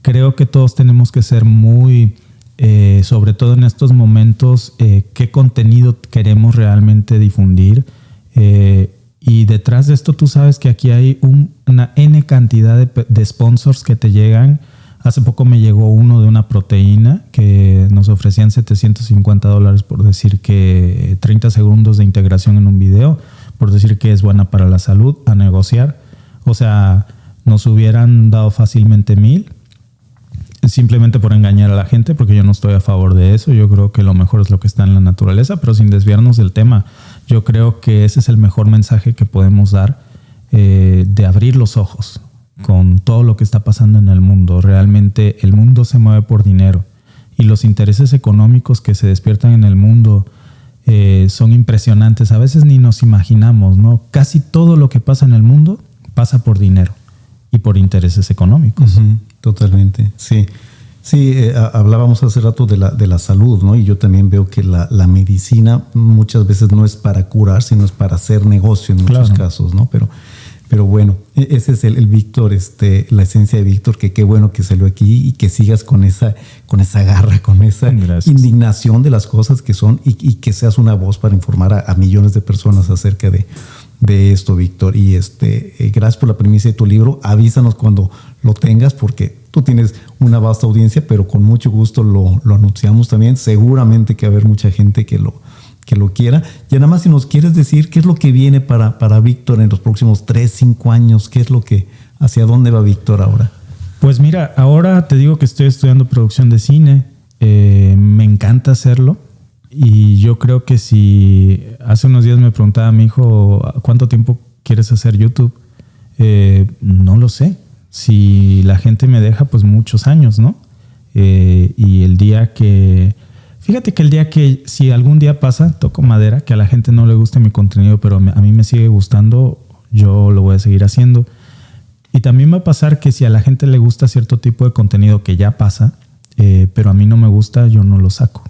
creo que todos tenemos que ser muy... sobre todo en estos momentos, qué contenido queremos realmente difundir. Y detrás de esto tú sabes que aquí hay una N cantidad de sponsors que te llegan. Hace poco me llegó uno de una proteína que nos ofrecían $750 por decir que 30 segundos de integración en un video, por decir que es buena para la salud, a negociar. O sea, nos hubieran dado fácilmente 1,000. Simplemente por engañar a la gente, porque yo no estoy a favor de eso. Yo creo que lo mejor es lo que está en la naturaleza, pero sin desviarnos del tema. Yo creo que ese es el mejor mensaje que podemos dar, de abrir los ojos con todo lo que está pasando en el mundo. Realmente el mundo se mueve por dinero y los intereses económicos que se despiertan en el mundo son impresionantes. A veces ni nos imaginamos, ¿no? Casi todo lo que pasa en el mundo pasa por dinero. y por intereses económicos. Totalmente, sí. Sí, hablábamos hace rato de la salud, ¿no? Y yo también veo que la medicina muchas veces no es para curar, sino es para hacer negocio en muchos casos, ¿no? Pero bueno, ese es el Víctor, la esencia de Víctor, que qué bueno que salió aquí y que sigas con esa garra, con esa indignación de las cosas que son y que seas una voz para informar a millones de personas acerca de esto, Víctor. Y gracias por la primicia de tu libro. Avísanos cuando lo tengas, porque tú tienes una vasta audiencia, pero con mucho gusto lo anunciamos también. Seguramente que va a haber mucha gente que lo quiera. Y nada más, si nos quieres decir qué es lo que viene para Víctor en los próximos 3, 5 años, hacia dónde va Víctor ahora. Pues mira, ahora te digo que estoy estudiando producción de cine. Me encanta hacerlo. Y yo creo que si hace unos días me preguntaba a mi hijo, ¿cuánto tiempo quieres hacer YouTube? No lo sé. Si la gente me deja, pues muchos años, ¿no? Y el día que... Fíjate que el día que, si algún día pasa, toco madera, que a la gente no le guste mi contenido, pero a mí me sigue gustando, yo lo voy a seguir haciendo. Y también va a pasar que si a la gente le gusta cierto tipo de contenido que ya pasa, pero a mí no me gusta, yo no lo saco.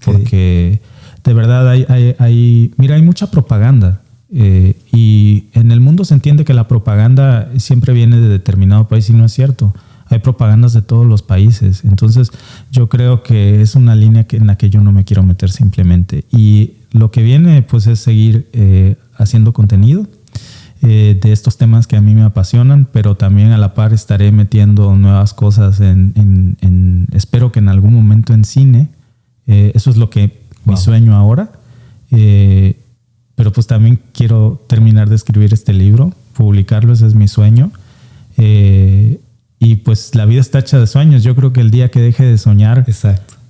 Porque de verdad hay mucha propaganda. Y en el mundo se entiende que la propaganda siempre viene de determinado país y no es cierto. Hay propagandas de todos los países. Entonces yo creo que es una línea en la que yo no me quiero meter simplemente. Y lo que viene pues es seguir haciendo contenido de estos temas que a mí me apasionan, pero también a la par estaré metiendo nuevas cosas espero que en algún momento en cine. Eso es lo que mi sueño ahora. Pero pues también quiero terminar de escribir este libro, publicarlo, ese es mi sueño. Y pues la vida está hecha de sueños. Yo creo que el día que deje de soñar,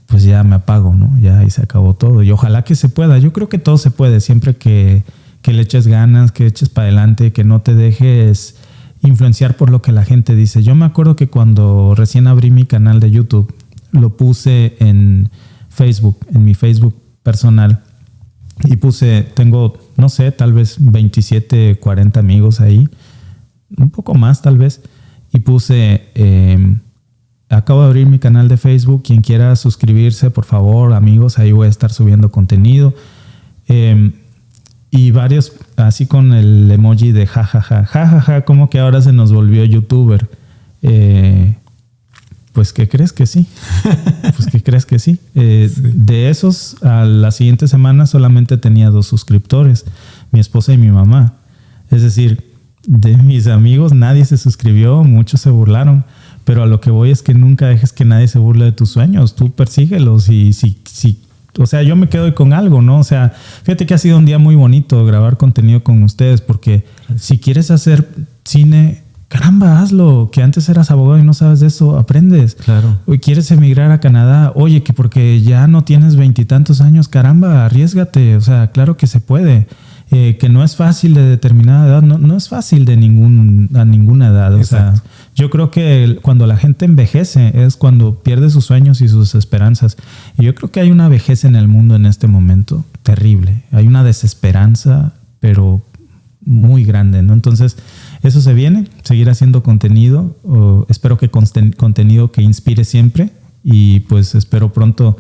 pues ya me apago, ¿no? Ya ahí se acabó todo. Y ojalá que se pueda. Yo creo que todo se puede siempre que le eches ganas, que eches para adelante, que no te dejes influenciar por lo que la gente dice. Yo me acuerdo que cuando recién abrí mi canal de YouTube, lo puse en Facebook, en mi Facebook personal. Y tengo, no sé, tal vez 27, 40 amigos ahí. Un poco más tal vez. Y puse, acabo de abrir mi canal de Facebook, quien quiera suscribirse, por favor, amigos, ahí voy a estar subiendo contenido. Y varios, así con el emoji de jajaja, como que ahora se nos volvió youtuber. Pues, ¿qué crees que sí? Sí. De esos, a la siguiente semana solamente tenía 2 suscriptores, mi esposa y mi mamá. Es decir, de mis amigos nadie se suscribió, muchos se burlaron, pero a lo que voy es que nunca dejes que nadie se burle de tus sueños, tú persíguelos y o sea, yo me quedo con algo, ¿no? O sea, fíjate que ha sido un día muy bonito grabar contenido con ustedes, porque si quieres hacer cine, caramba, hazlo, que antes eras abogado y no sabes de eso, aprendes. Claro. Hoy quieres emigrar a Canadá, oye, que porque ya no tienes 20 y tantos años, caramba, arriésgate, o sea, claro que se puede. Que no es fácil de determinada edad, no es fácil a ninguna edad. O sea, yo creo que cuando la gente envejece es cuando pierde sus sueños y sus esperanzas. Y yo creo que hay una vejez en el mundo en este momento terrible. Hay una desesperanza, pero muy grande, ¿no? Entonces, eso se viene, seguir haciendo contenido. Espero que contenido que inspire siempre. Y pues espero pronto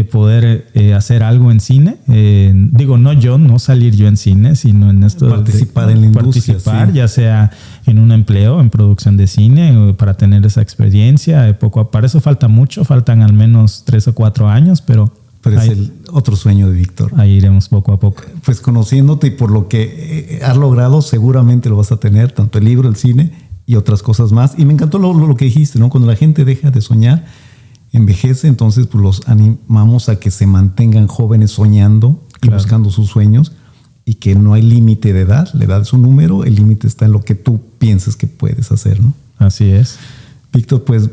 poder hacer algo en cine. No salir yo en cine, sino en esto. Participar en la industria. Participar, ya sea en un empleo, en producción de cine, para tener esa experiencia. Para eso falta mucho, faltan al menos 3 o 4 años, pero es el otro sueño de Víctor. Ahí iremos poco a poco. Pues conociéndote y por lo que has logrado, seguramente lo vas a tener, tanto el libro, el cine y otras cosas más. Y me encantó lo que dijiste, ¿no? Cuando la gente deja de soñar, envejece, entonces pues los animamos a que se mantengan jóvenes soñando y buscando sus sueños, y que no hay límite de edad. La edad es un número, el límite está en lo que tú piensas que puedes hacer, ¿no? Así es. Víctor, pues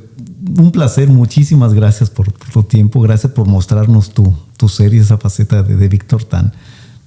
un placer, muchísimas gracias por tu tiempo, gracias por mostrarnos tu serie, esa faceta de Víctor tan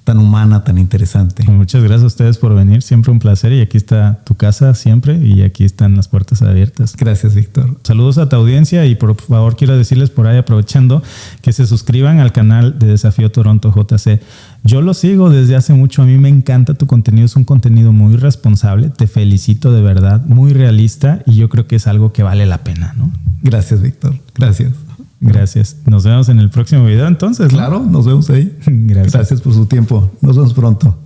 tan humana, tan interesante. Muchas gracias a ustedes por venir, siempre un placer, y aquí está tu casa siempre y aquí están las puertas abiertas. Gracias, Víctor. Saludos a tu audiencia y por favor quiero decirles por ahí, aprovechando, que se suscriban al canal de Desafío Toronto JC. Yo lo sigo desde hace mucho, a mí me encanta tu contenido, es un contenido muy responsable, te felicito de verdad, muy realista, y yo creo que es algo que vale la pena, ¿no? Gracias, Víctor. Gracias. Gracias. Nos vemos en el próximo video entonces, ¿no? Claro, nos vemos ahí. Gracias. Gracias por su tiempo. Nos vemos pronto.